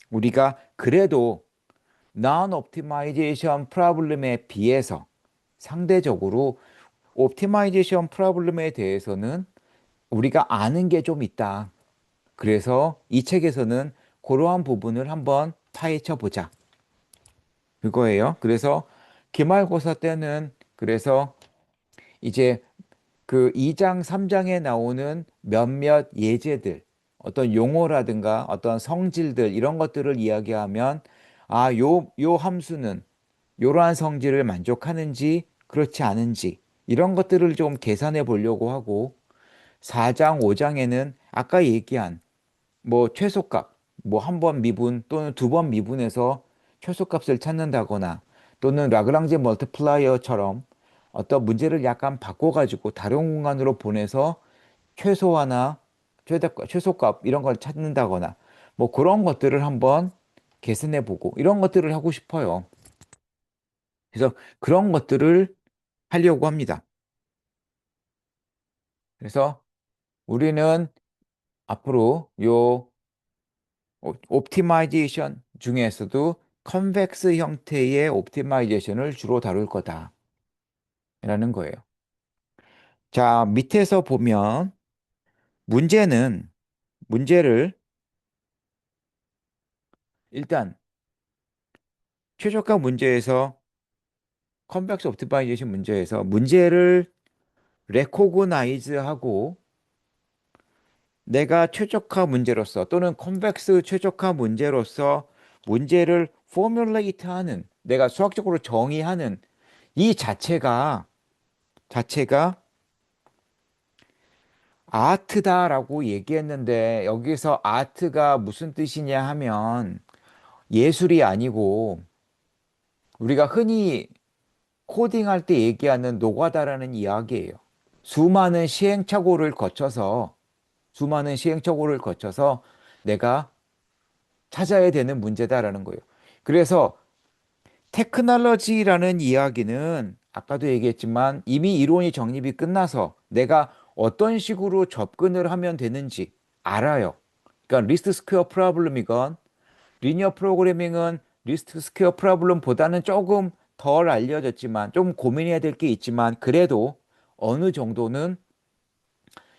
우리가 그래도 non-optimization 프로블럼에 비해서 상대적으로 옵티마이제이션 프로블럼에 대해서는 우리가 아는 게 좀 있다. 그래서 이 책에서는 그러한 부분을 한번 파헤쳐 보자. 그거예요. 그래서 기말고사 때는 그래서 이제 그 2장, 3장에 나오는 몇몇 예제들, 어떤 용어라든가 어떤 성질들 이런 것들을 이야기하면 요 함수는 이러한 성질을 만족하는지 그렇지 않은지 이런 것들을 좀 계산해 보려고 하고 4장, 5장에는 아까 얘기한 뭐 최소값, 뭐 한 번 미분 또는 두 번 미분해서 최소값을 찾는다거나 또는 라그랑제 멀티플라이어처럼 어떤 문제를 약간 바꿔가지고 다른 공간으로 보내서 최소화나 최소값 이런 걸 찾는다거나 뭐 그런 것들을 한번 계산해 보고 이런 것들을 하고 싶어요. 그래서 그런 것들을 하려고 합니다. 그래서 우리는 앞으로 요 옵티마이제이션 중에서도 컨벡스 형태의 옵티마이제이션을 주로 다룰 거다라는 거예요. 자, 밑에서 보면 문제를 일단 최적화 문제에서 컨벡스 옵티마이제이션 문제에서 문제를 레코그나이즈하고 내가 최적화 문제로서 또는 컨벡스 최적화 문제로서 문제를 포뮬레이트하는 내가 수학적으로 정의하는 이 자체가 아트다라고 얘기했는데 여기서 아트가 무슨 뜻이냐 하면 예술이 아니고 우리가 흔히 코딩할 때 얘기하는 노가다라는 이야기예요. 수많은 시행착오를 거쳐서 내가 찾아야 되는 문제다라는 거예요. 그래서 테크놀로지라는 이야기는 아까도 얘기했지만 이미 이론이 정립이 끝나서 내가 어떤 식으로 접근을 하면 되는지 알아요. 그러니까 리스트 스퀘어 프로블럼이건 리니어 프로그래밍은 리스트 스퀘어 프로블럼보다는 조금 덜 알려졌지만 좀 고민해야 될 게 있지만 그래도 어느 정도는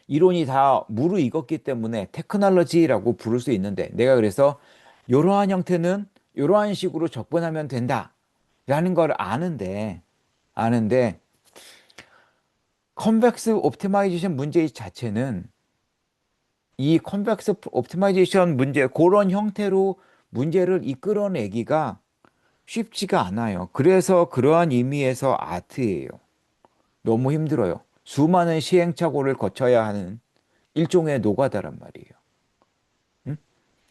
이론이 다 무르익었기 때문에 테크놀로지라고 부를 수 있는데 내가 그래서 이러한 형태는 이러한 식으로 접근하면 된다라는 걸 아는데 컨벡스 옵티마이제이션 문제 자체는 이 컨벡스 옵티마이제이션 문제 그런 형태로 문제를 이끌어내기가 쉽지가 않아요. 그래서 그러한 의미에서 아트예요. 너무 힘들어요. 수많은 시행착오를 거쳐야 하는 일종의 노가다란 말이에요. 응?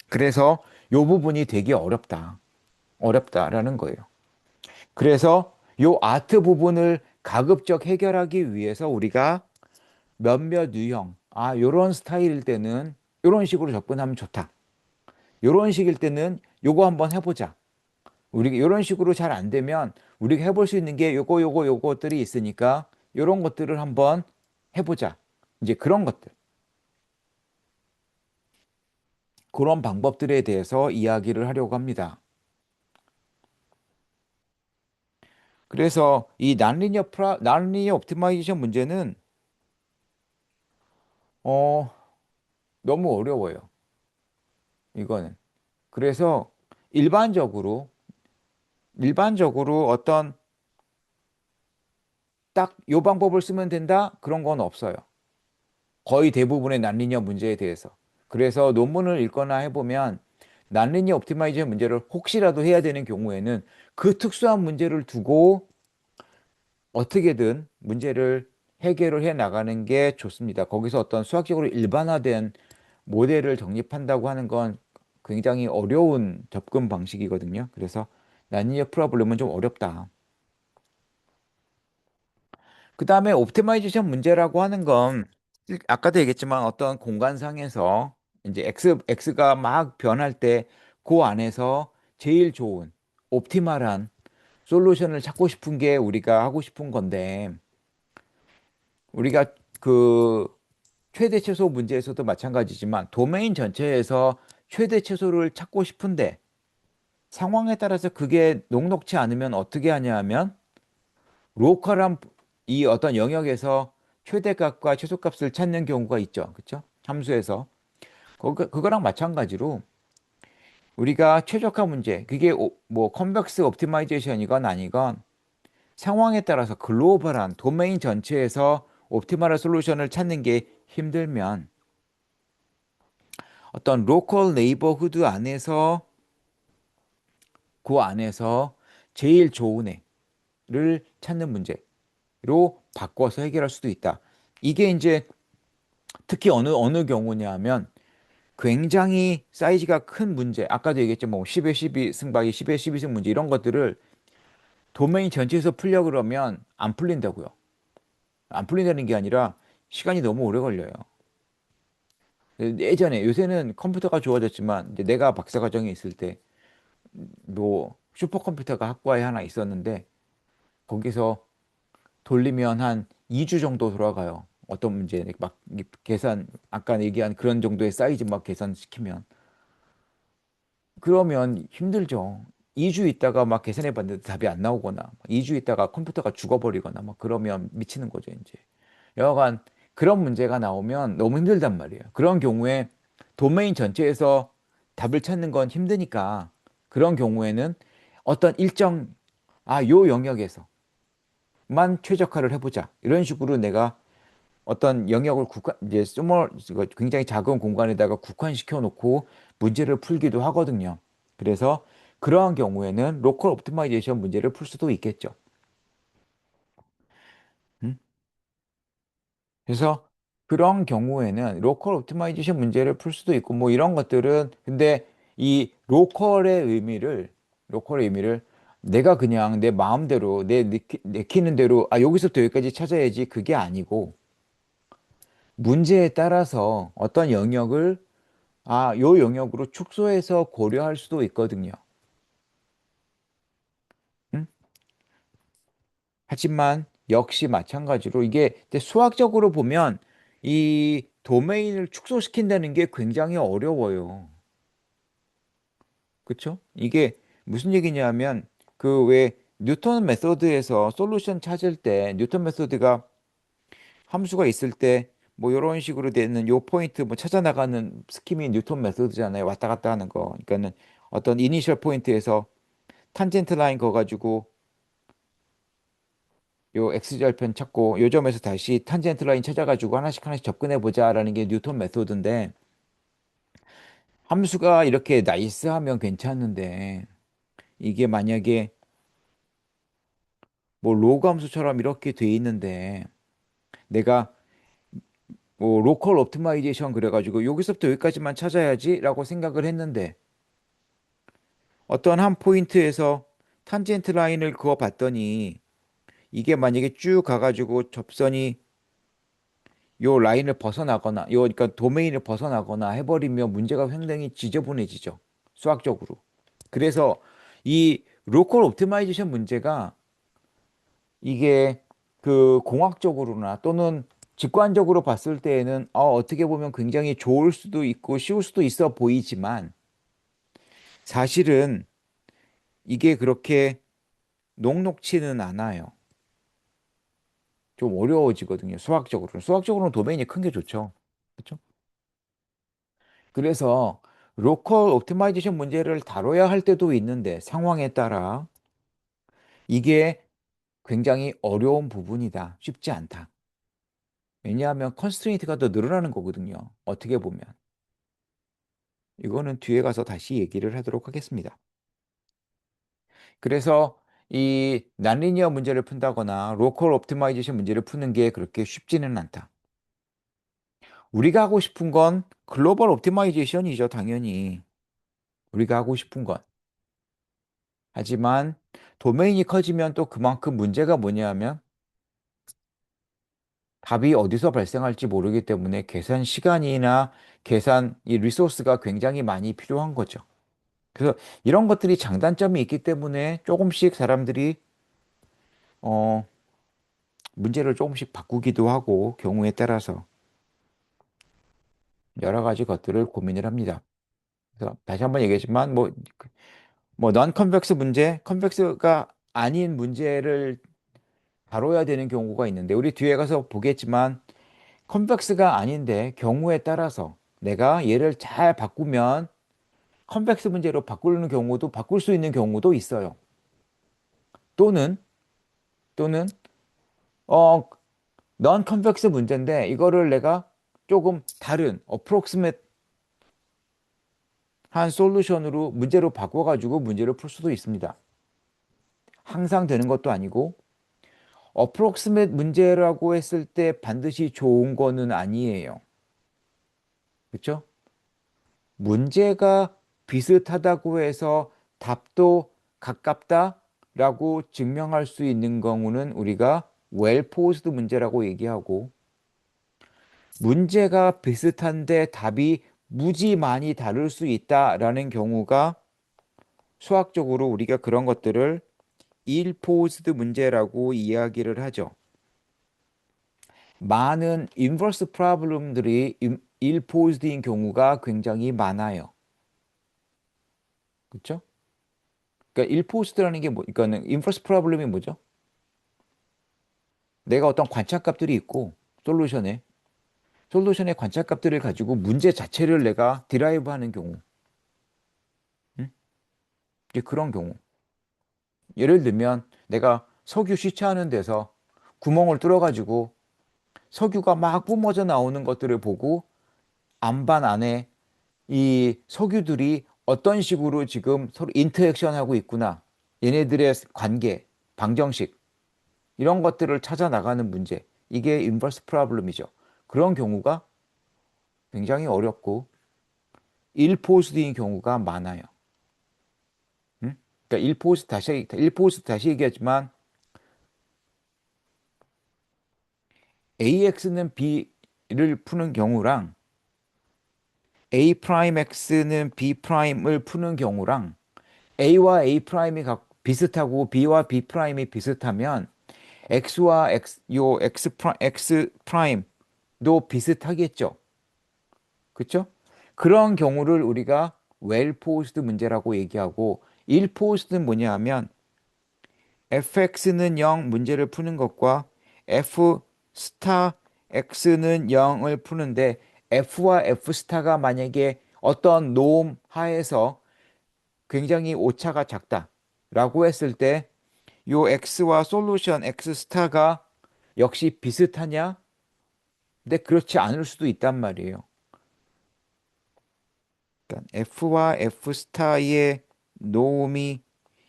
그래서 요 부분이 되게 어렵다라는 거예요. 그래서 요 아트 부분을 가급적 해결하기 위해서 우리가 몇몇 유형, 요런 스타일일 때는 요런 식으로 접근하면 좋다. 요런 식일 때는 요거 한번 해보자. 우리가 이런 식으로 잘 안 되면 우리가 해볼 수 있는 게 요것들이 있으니까 요런 것들을 한번 해보자. 이제 그런 것들, 그런 방법들에 대해서 이야기를 하려고 합니다. 그래서 이 난리니어 옵티마이제이션 문제는 어, 너무 어려워요. 이거는. 그래서 일반적으로 어떤 딱 요 방법을 쓰면 된다? 그런 건 없어요. 거의 대부분의 난리니어 문제에 대해서. 그래서 논문을 읽거나 해보면 난리니어 옵티마이제이션 문제를 혹시라도 해야 되는 경우에는 그 특수한 문제를 두고 어떻게든 문제를 해결을 해 나가는 게 좋습니다. 거기서 어떤 수학적으로 일반화된 모델을 정립한다고 하는 건 굉장히 어려운 접근 방식이거든요. 그래서 난리니어 프로블럼은 좀 어렵다. 그 다음에 옵티마이제이션 문제라고 하는 건 아까도 얘기했지만 어떤 공간상에서 이제 X가 막 변할 때 그 안에서 제일 좋은 옵티멀한 솔루션을 찾고 싶은 게 우리가 하고 싶은 건데 우리가 그 최대 최소 문제에서도 마찬가지지만 도메인 전체에서 최대 최소를 찾고 싶은데 상황에 따라서 그게 녹록치 않으면 어떻게 하냐 하면 로컬한 이 어떤 영역에서 최대값과 최소값을 찾는 경우가 있죠. 그렇죠? 함수에서. 그거랑 마찬가지로 우리가 최적화 문제, 그게 뭐 컨벡스 옵티마이제이션이건 아니건 상황에 따라서 글로벌한 도메인 전체에서 옵티멀한 솔루션을 찾는 게 힘들면 어떤 로컬 네이버후드 안에서 그 안에서 제일 좋은 애를 찾는 문제로 바꿔서 해결할 수도 있다. 이게 이제 특히 어느 경우냐면 굉장히 사이즈가 큰 문제, 아까도 얘기했죠. 뭐 10에 12 승박이 10에 12승 문제 이런 것들을 도메인 전체에서 풀려 그러면 안 풀린다고요. 안 풀린다는 게 아니라 시간이 너무 오래 걸려요. 예전에 요새는 컴퓨터가 좋아졌지만 이제 내가 박사과정에 있을 때 뭐 슈퍼컴퓨터가 학과에 하나 있었는데 거기서 돌리면 한 2주 정도 돌아가요. 어떤 문제 막 계산 아까 얘기한 그런 정도의 사이즈 막 계산시키면 그러면 힘들죠. 2주 있다가 막 계산해 봤는데 답이 안 나오거나 2주 있다가 컴퓨터가 죽어버리거나 막 그러면 미치는 거죠, 이제. 여하간 그런 문제가 나오면 너무 힘들단 말이에요. 그런 경우에 도메인 전체에서 답을 찾는 건 힘드니까 그런 경우에는 어떤 일정 요 영역에서만 최적화를 해보자. 이런 식으로 내가 어떤 영역을 이제 굉장히 작은 공간에다가 국한시켜 놓고 문제를 풀기도 하거든요. 그래서 그러한 경우에는 로컬 옵티마이제이션 문제를 풀 수도 있겠죠. 음? 그래서 그런 경우에는 로컬 옵티마이제이션 문제를 풀 수도 있고 뭐 이런 것들은 근데 이 로컬의 의미를 내가 그냥 내 마음대로 내키는 대로 여기서부터 여기까지 찾아야지 그게 아니고 문제에 따라서 어떤 영역을 요 영역으로 축소해서 고려할 수도 있거든요. 음? 하지만 역시 마찬가지로 이게 이제 수학적으로 보면 이 도메인을 축소시킨다는 게 굉장히 어려워요. 그쵸? 이게 무슨 얘기냐면 그 왜 뉴턴 메소드에서 솔루션 찾을 때 뉴턴 메소드가 함수가 있을 때 뭐 이런 식으로 되는 요 포인트 뭐 찾아 나가는 스킴이 뉴턴 메소드잖아요. 왔다 갔다 하는 거. 그러니까는 어떤 이니셜 포인트에서 탄젠트 라인 거 가지고 요 x절편 찾고 요 점에서 다시 탄젠트 라인 찾아가지고 하나씩 하나씩 접근해 보자라는 게 뉴턴 메소드인데 함수가 이렇게 나이스하면 괜찮은데 이게 만약에 뭐 로그 함수처럼 이렇게 돼 있는데 내가 뭐 로컬 옵티마이제이션 그래가지고 여기서부터 여기까지만 찾아야지라고 생각을 했는데 어떤 한 포인트에서 탄젠트 라인을 그어 봤더니 이게 만약에 쭉 가가지고 접선이 요 라인을 벗어나거나 그러니까 도메인을 벗어나거나 해버리면 문제가 상당히 지저분해지죠. 수학적으로. 그래서 이 로컬 옵티마이제이션 문제가 이게 그 공학적으로나 또는 직관적으로 봤을 때에는 어떻게 보면 굉장히 좋을 수도 있고 쉬울 수도 있어 보이지만 사실은 이게 그렇게 녹록치는 않아요. 좀 어려워지거든요. 수학적으로는. 수학적으로는 도메인이 큰 게 좋죠. 그렇죠? 그래서 로컬 옵티마이제이션 문제를 다뤄야 할 때도 있는데 상황에 따라 이게 굉장히 어려운 부분이다. 쉽지 않다. 왜냐하면 컨스트레인트가 더 늘어나는 거거든요. 어떻게 보면. 이거는 뒤에 가서 다시 얘기를 하도록 하겠습니다. 그래서 이 난리니어 문제를 푼다거나 로컬 옵티마이제이션 문제를 푸는 게 그렇게 쉽지는 않다. 우리가 하고 싶은 건 글로벌 옵티마이제이션이죠, 당연히. 우리가 하고 싶은 건. 하지만 도메인이 커지면 또 그만큼 문제가 뭐냐면 답이 어디서 발생할지 모르기 때문에 계산 시간이나 계산 이 리소스가 굉장히 많이 필요한 거죠. 그래서 이런 것들이 장단점이 있기 때문에 조금씩 사람들이 어 문제를 조금씩 바꾸기도 하고 경우에 따라서 여러 가지 것들을 고민을 합니다. 그래서 다시 한번 얘기했지만 넌 컨벡스 문제, 컨벡스가 아닌 문제를 다뤄야 되는 경우가 있는데 우리 뒤에 가서 보겠지만 컨벡스가 아닌데 경우에 따라서 내가 얘를 잘 바꾸면 컨벡스 문제로 바꾸는 경우도 바꿀 수 있는 경우도 있어요. 또는 또는 어 넌 컨벡스 문제인데 이거를 내가 조금 다른 어프록시메이트 한 솔루션으로 문제로 바꿔가지고 문제를 풀 수도 있습니다. 항상 되는 것도 아니고 어프록시메이트 문제라고 했을 때 반드시 좋은 거는 아니에요. 그렇죠? 문제가 비슷하다고 해서 답도 가깝다라고 증명할 수 있는 경우는 우리가 well posed 문제라고 얘기하고 문제가 비슷한데 답이 무지 많이 다를 수 있다라는 경우가 수학적으로 우리가 그런 것들을 ill posed 문제라고 이야기를 하죠. 많은 인버스 프로블럼들이 일포즈드인 경우가 굉장히 많아요. 그렇죠? 그러니까 일포즈드라는 게 뭐, 그러니까는 인버스 프로블럼이 뭐죠? 내가 어떤 관찰값들이 있고 솔루션의 관찰값들을 가지고 문제 자체를 내가 디라이브 하는 경우. 응? 이제 그런 경우. 예를 들면 내가 석유 시차하는 데서 구멍을 뚫어가지고 석유가 막 뿜어져 나오는 것들을 보고 안반 안에 이 석유들이 어떤 식으로 지금 서로 인터액션 하고 있구나. 얘네들의 관계, 방정식, 이런 것들을 찾아 나가는 문제. 이게 인버스 프로블럼이죠. 그런 경우가 굉장히 어렵고 일포스드인 경우가 많아요. 응? 그러니까 일포스 다시 얘기하지만 AX는 B를 푸는 경우랑 A 프라임 X는 B 프라임을 푸는 경우랑 A와 A 프라임이 비슷하고 B와 B 프라임이 비슷하면 X와 X 프라임도 비슷하겠죠. 그렇죠? 그런 경우를 우리가 well posed 문제라고 얘기하고 ill posed는 뭐냐 하면 fx는 0 문제를 푸는 것과 f 스타 x는 0을 푸는데 f와 f 스타가 만약에 어떤 노음 하에서 굉장히 오차가 작다라고 했을 때 요 x와 솔루션 x 스타가 역시 비슷하냐? 근데 그렇지 않을 수도 있단 말이에요. 그러니까 F와 F 스타의 노음이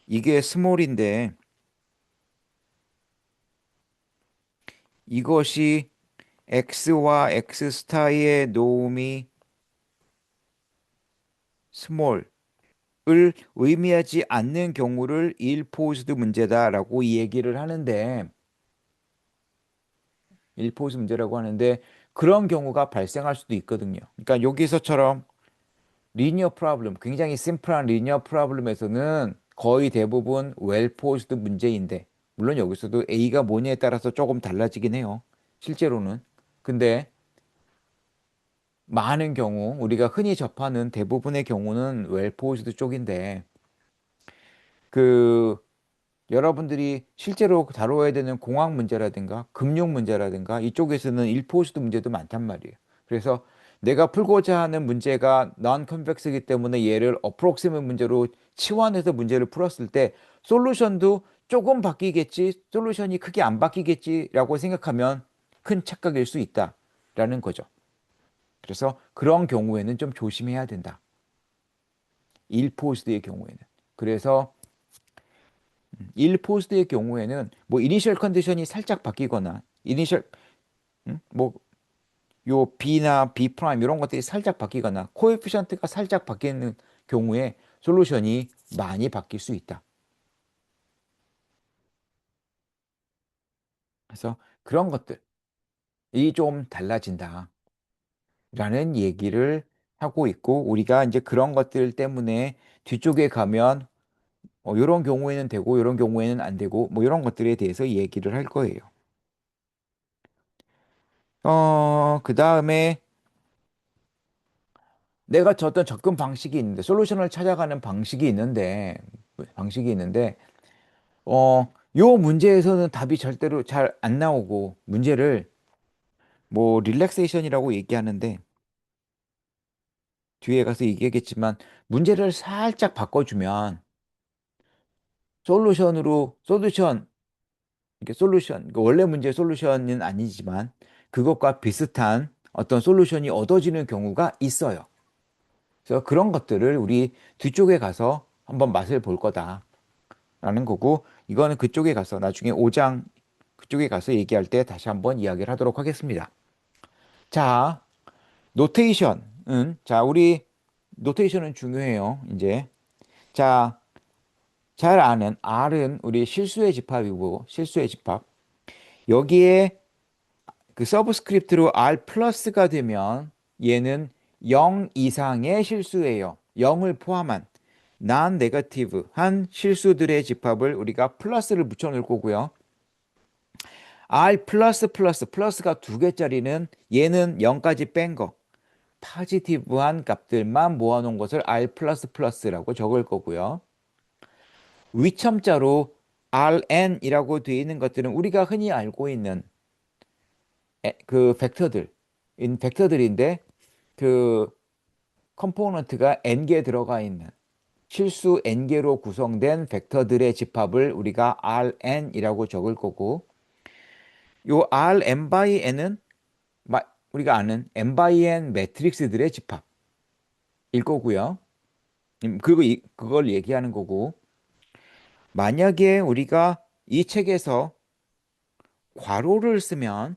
이게 스몰인데 이것이 X와 X 스타의 노음이 스몰을 의미하지 않는 경우를 일포즈드 문제다라고 이 얘기를 하는데 일포즈 문제라고 하는데 그런 경우가 발생할 수도 있거든요. 그러니까 여기서처럼 리니어 프로블럼, 굉장히 심플한 리니어 프로블럼에서는 거의 대부분 웰 포즈드 문제인데, 물론 여기서도 A가 뭐냐에 따라서 조금 달라지긴 해요. 실제로는. 근데 많은 경우, 우리가 흔히 접하는 대부분의 경우는 웰 포즈드 쪽인데, 그, 여러분들이 실제로 다뤄야 되는 공학 문제라든가 금융 문제라든가 이쪽에서는 일포스드 문제도 많단 말이에요. 그래서 내가 풀고자 하는 문제가 non-convex이기 때문에 얘를 approximate 문제로 치환해서 문제를 풀었을 때 솔루션도 조금 바뀌겠지, 솔루션이 크게 안 바뀌겠지라고 생각하면 큰 착각일 수 있다라는 거죠. 그래서 그런 경우에는 좀 조심해야 된다. 일포스드의 경우에는. 그래서 일포스트의 경우에는 뭐 이니셜 컨디션이 살짝 바뀌거나 뭐 요 B나 B 프라임 이런 것들이 살짝 바뀌거나 코에피션트가 살짝 바뀌는 경우에 솔루션이 많이 바뀔 수 있다. 그래서 그런 것들이 좀 달라진다라는 얘기를 하고 있고 우리가 이제 그런 것들 때문에 뒤쪽에 가면 이런 경우에는 되고 이런 경우에는 안 되고 뭐 이런 것들에 대해서 얘기를 할 거예요. 그다음에 내가 어떤 접근 방식이 있는데, 솔루션을 찾아가는 방식이 있는데, 요 문제에서는 답이 절대로 잘 안 나오고, 문제를 뭐, 릴렉세이션이라고 얘기하는데, 뒤에 가서 얘기하겠지만, 문제를 살짝 바꿔주면, 솔루션, 이게 원래 문제의 솔루션은 아니지만, 그것과 비슷한 어떤 솔루션이 얻어지는 경우가 있어요. 그래서 그런 것들을 우리 뒤쪽에 가서 한번 맛을 볼 거다. 라는 거고 이거는 그쪽에 가서 나중에 5장 그쪽에 가서 얘기할 때 다시 한번 이야기를 하도록 하겠습니다. 자, 노테이션은 우리 노테이션은 중요해요. 이제 자, 잘 아는 R은 우리 실수의 집합이고 실수의 집합. 여기에 그 서브스크립트로 R 플러스가 되면 얘는 0 이상의 실수예요. 0을 포함한 non 네거티브한 실수들의 집합을 우리가 플러스를 붙여 놓을 거고요. R 플러스가 두 개짜리는 얘는 0까지 뺀 거. 포지티브한 값들만 모아놓은 것을 R 플러스라고 적을 거고요. 위첨자로 Rn이라고 되어 있는 것들은 우리가 흔히 알고 있는 그 벡터들인데 그 컴포넌트가 n개 들어가 있는 실수 n개로 구성된 벡터들의 집합을 우리가 Rn이라고 적을 거고 요 Rn by n은 우리가 아는 n by n 매트릭스들의 집합일 거고요. 그리고 그걸 얘기하는 거고 만약에 우리가 이 책에서 괄호를 쓰면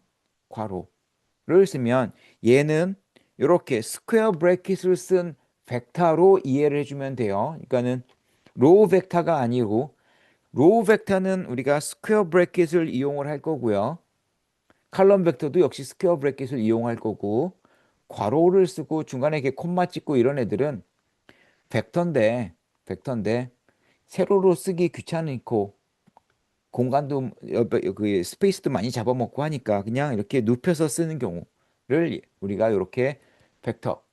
괄호를 쓰면 얘는 이렇게 스퀘어 브래킷을 쓴 벡터로 이해를 해주면 돼요. 그러니까는 로우 벡터가 아니고 로우 벡터는 우리가 스퀘어 브래킷을 이용을 할 거고요. 칼럼 벡터도 역시 스퀘어 브래킷을 이용할 거고 괄호를 쓰고 중간에 이렇게 콤마 찍고 이런 애들은 벡터인데 세로로 쓰기 귀찮고 공간도 그 스페이스도 많이 잡아먹고 하니까 그냥 이렇게 눕혀서 쓰는 경우를 우리가 이렇게 벡터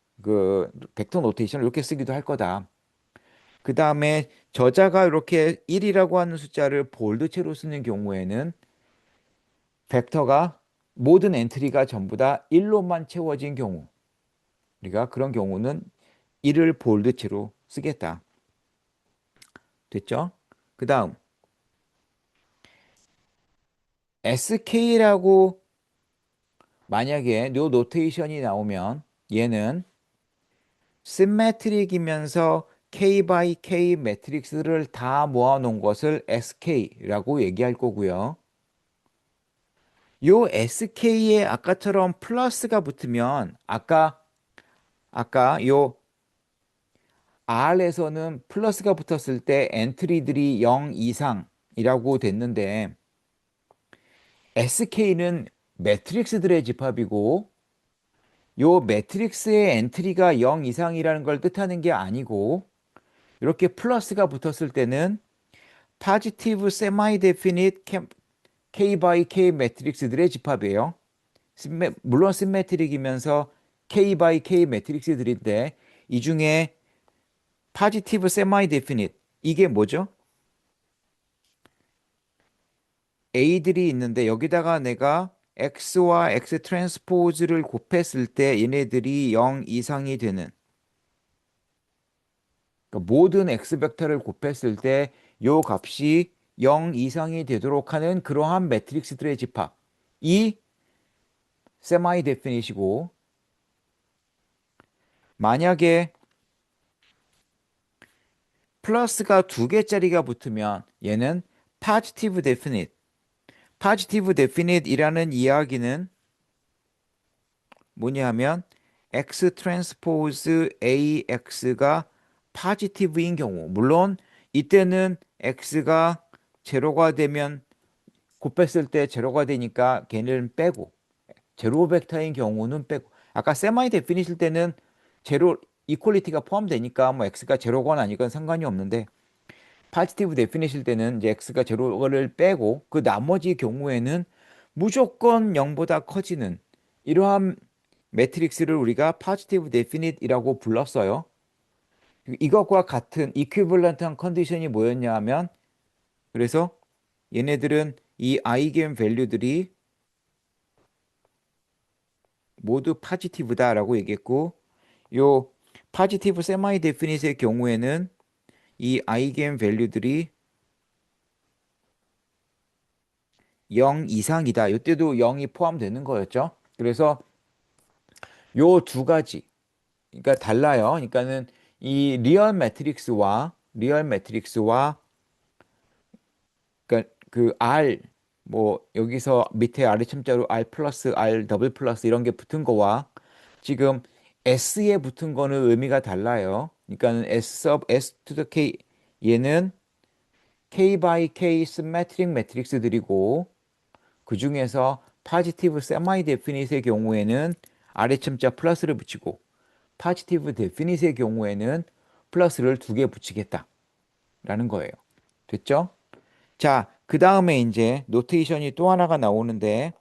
노테이션을 이렇게 쓰기도 할 거다. 그 다음에 저자가 이렇게 1이라고 하는 숫자를 볼드체로 쓰는 경우에는 벡터가 모든 엔트리가 전부 다 1로만 채워진 경우 우리가 그런 경우는 1을 볼드체로 쓰겠다. 됐죠? 그 다음 SK라고 만약에 요 노테이션이 나오면 얘는 시메트릭이면서 K by K 매트릭스를 다 모아놓은 것을 SK라고 얘기할 거고요. 요 SK에 아까처럼 플러스가 붙으면 아까 요 R에서는 플러스가 붙었을 때 엔트리들이 0 이상이라고 됐는데 SK는 매트릭스들의 집합이고 요 매트릭스의 엔트리가 0 이상이라는 걸 뜻하는 게 아니고 이렇게 플러스가 붙었을 때는 positive semi-definite K by K 매트릭스들의 집합이에요. 물론 시메트릭이면서 K by K 매트릭스들인데 이 중에 positive semi-definite 이게 뭐죠? A들이 있는데 여기다가 내가 X와 X 트랜스포즈를 곱했을 때 얘네들이 0 이상이 되는 그러니까 모든 X 벡터를 곱했을 때 요 값이 0 이상이 되도록 하는 그러한 매트릭스들의 집합이 세마이 데피닛이고 만약에 플러스가 두 개짜리가 붙으면 얘는 positive definite. positive definite이라는 이야기는 뭐냐 하면 X 트랜스포즈 AX가 positive인 경우 물론 이때는 X가 제로가 되면 곱했을 때 제로가 되니까 걔는 빼고 제로 벡터인 경우는 빼고 아까 세마이 데피니실 때는 제로 이퀄리티가 포함되니까 뭐 x가 제로건 아니건 상관이 없는데 파지티브 데피니실 때는 이제 x가 제로를 빼고 그 나머지 경우에는 무조건 0보다 커지는 이러한 매트릭스를 우리가 파지티브 데피닛이라고 불렀어요. 이것과 같은 이퀴벌런트한 컨디션이 뭐였냐 하면 그래서 얘네들은 이 아이겐 밸류들이 모두 파지티브다라고 얘기했고 요 파지티브 세마이 데피닛의 경우에는 이 아이겐 밸류들이 0 이상이다. 이때도 0이 포함되는 거였죠. 그래서 요 두 가지 그러니까 달라요. 그러니까는 이 리얼 매트릭스와 그러니까 그 R 뭐 여기서 밑에 아래 첨자로 R 플러스 R 더블 플러스 이런 게 붙은 거와 지금 S에 붙은 거는 의미가 달라요. 그러니까는 S to the K 얘는 K by K 시메트릭 매트릭스들이고 그 중에서 파지티브 세마이 데피닛의 경우에는 아래 첨자 플러스를 붙이고 파지티브 데피닛의 경우에는 플러스를 두 개 붙이겠다라는 거예요. 됐죠? 자, 그 다음에 이제 노테이션이 또 하나가 나오는데,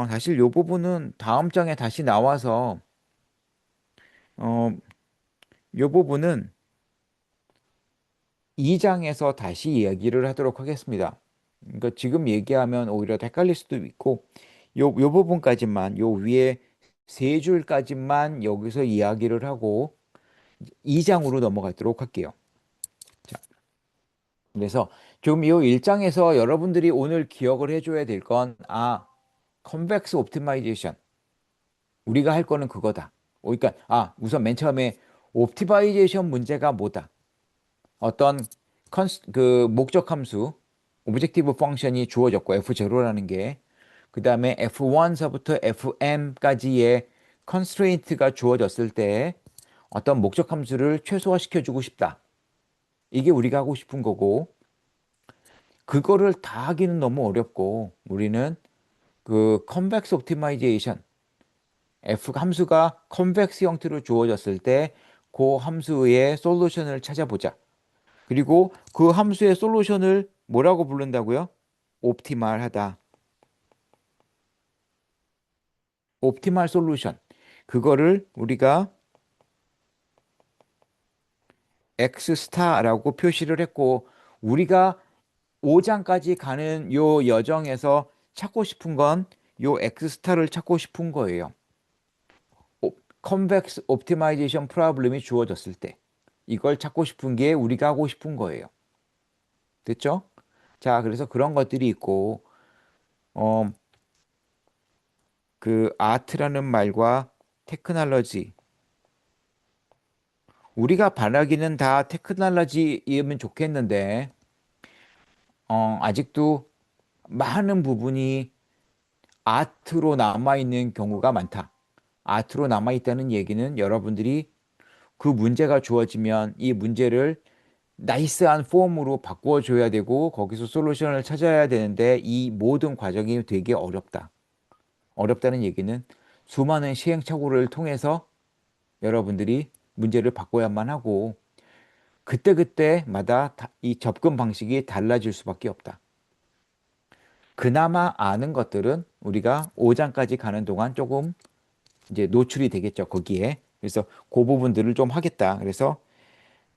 사실 이 부분은 다음 장에 다시 나와서, 어, 이 부분은 2장에서 다시 이야기를 하도록 하겠습니다. 그러니까 지금 얘기하면 오히려 헷갈릴 수도 있고, 요 부분까지만, 요 위에 세 줄까지만 여기서 이야기를 하고, 2장으로 넘어가도록 할게요. 자, 그래서 지금 이 1장에서 여러분들이 오늘 기억을 해줘야 될 건, 컨벡스 옵티마이제이션. 우리가 할 거는 그거다. 그러니까, 우선 맨 처음에 옵티마이제이션 문제가 뭐다. 어떤 그 목적 함수, 오브젝티브 펑션이 주어졌고, F0라는 게, 그 다음에 F1서부터 Fm까지의 컨스트레인트가 주어졌을 때 어떤 목적 함수를 최소화시켜주고 싶다. 이게 우리가 하고 싶은 거고, 그거를 다 하기는 너무 어렵고, 우리는 그 컨벡스 옵티마이제이션, F 함수가 컨벡스 형태로 주어졌을 때 그 함수의 솔루션을 찾아보자. 그리고 그 함수의 솔루션을 뭐라고 부른다고요? 옵티말하다. 옵티말 솔루션. 그거를 우리가 X 스타라고 표시를 했고, 우리가 5장까지 가는 요 여정에서 찾고 싶은 건 요 X 스타를 찾고 싶은 거예요. 컨벡스 옵티마이제이션 프로블럼이 주어졌을 때 이걸 찾고 싶은 게 우리가 하고 싶은 거예요. 됐죠? 자, 그래서 그런 것들이 있고, 어, 그 아트라는 말과 테크놀로지, 우리가 바라기는 다 테크놀로지이면 좋겠는데, 아직도 많은 부분이 아트로 남아있는 경우가 많다. 아트로 남아있다는 얘기는 여러분들이 그 문제가 주어지면 이 문제를 나이스한 폼으로 바꿔줘야 되고 거기서 솔루션을 찾아야 되는데 이 모든 과정이 되게 어렵다. 어렵다는 얘기는 수많은 시행착오를 통해서 여러분들이 문제를 바꿔야만 하고 그때그때마다 이 접근 방식이 달라질 수밖에 없다. 그나마 아는 것들은 우리가 5장까지 가는 동안 조금 이제 노출이 되겠죠, 거기에. 그래서 그 부분들을 좀 하겠다. 그래서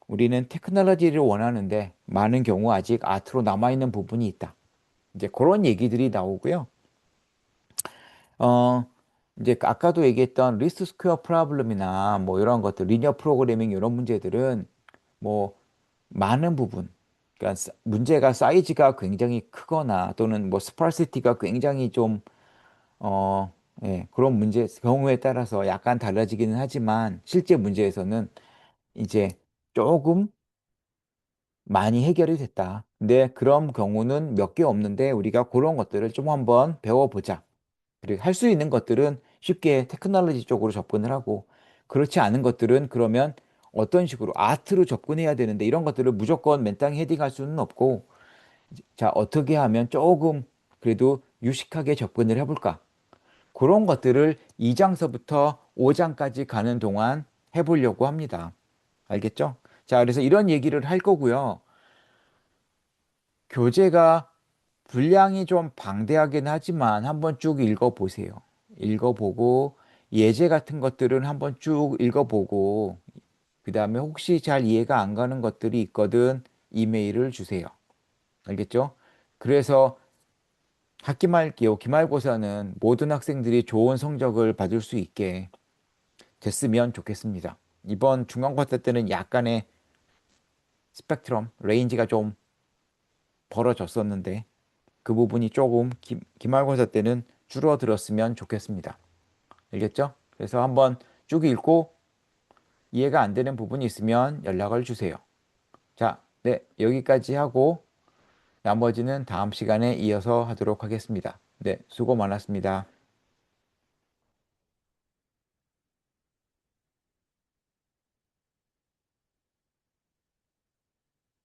우리는 테크놀로지를 원하는데 많은 경우 아직 아트로 남아있는 부분이 있다. 이제 그런 얘기들이 나오고요. 어, 이제 아까도 얘기했던 리스트 스퀘어 프로블럼이나 뭐 이런 것들, 리니어 프로그래밍 이런 문제들은 뭐 많은 부분, 그러니까 문제가 사이즈가 굉장히 크거나 또는 뭐 스파르시티가 굉장히 좀, 어, 예, 그런 문제, 경우에 따라서 약간 달라지기는 하지만 실제 문제에서는 이제 조금 많이 해결이 됐다. 근데 그런 경우는 몇 개 없는데 우리가 그런 것들을 좀 한번 배워보자. 그리고 할 수 있는 것들은 쉽게 테크놀로지 쪽으로 접근을 하고 그렇지 않은 것들은 그러면 어떤 식으로 아트로 접근해야 되는데 이런 것들을 무조건 맨땅에 헤딩할 수는 없고 자, 어떻게 하면 조금 그래도 유식하게 접근을 해볼까? 그런 것들을 2장서부터 5장까지 가는 동안 해보려고 합니다. 알겠죠? 자, 그래서 이런 얘기를 할 거고요. 교재가 분량이 좀 방대하긴 하지만 한번 쭉 읽어보세요. 읽어보고 예제 같은 것들은 한번 쭉 읽어보고 그 다음에 혹시 잘 이해가 안 가는 것들이 있거든 이메일을 주세요. 알겠죠? 그래서 기말고사는 모든 학생들이 좋은 성적을 받을 수 있게 됐으면 좋겠습니다. 이번 중간고사 때는 약간의 스펙트럼, 레인지가 좀 벌어졌었는데 그 부분이 조금 기말고사 때는 줄어들었으면 좋겠습니다. 알겠죠? 그래서 한번 쭉 읽고 이해가 안 되는 부분이 있으면 연락을 주세요. 자, 네, 여기까지 하고 나머지는 다음 시간에 이어서 하도록 하겠습니다. 네, 수고 많았습니다.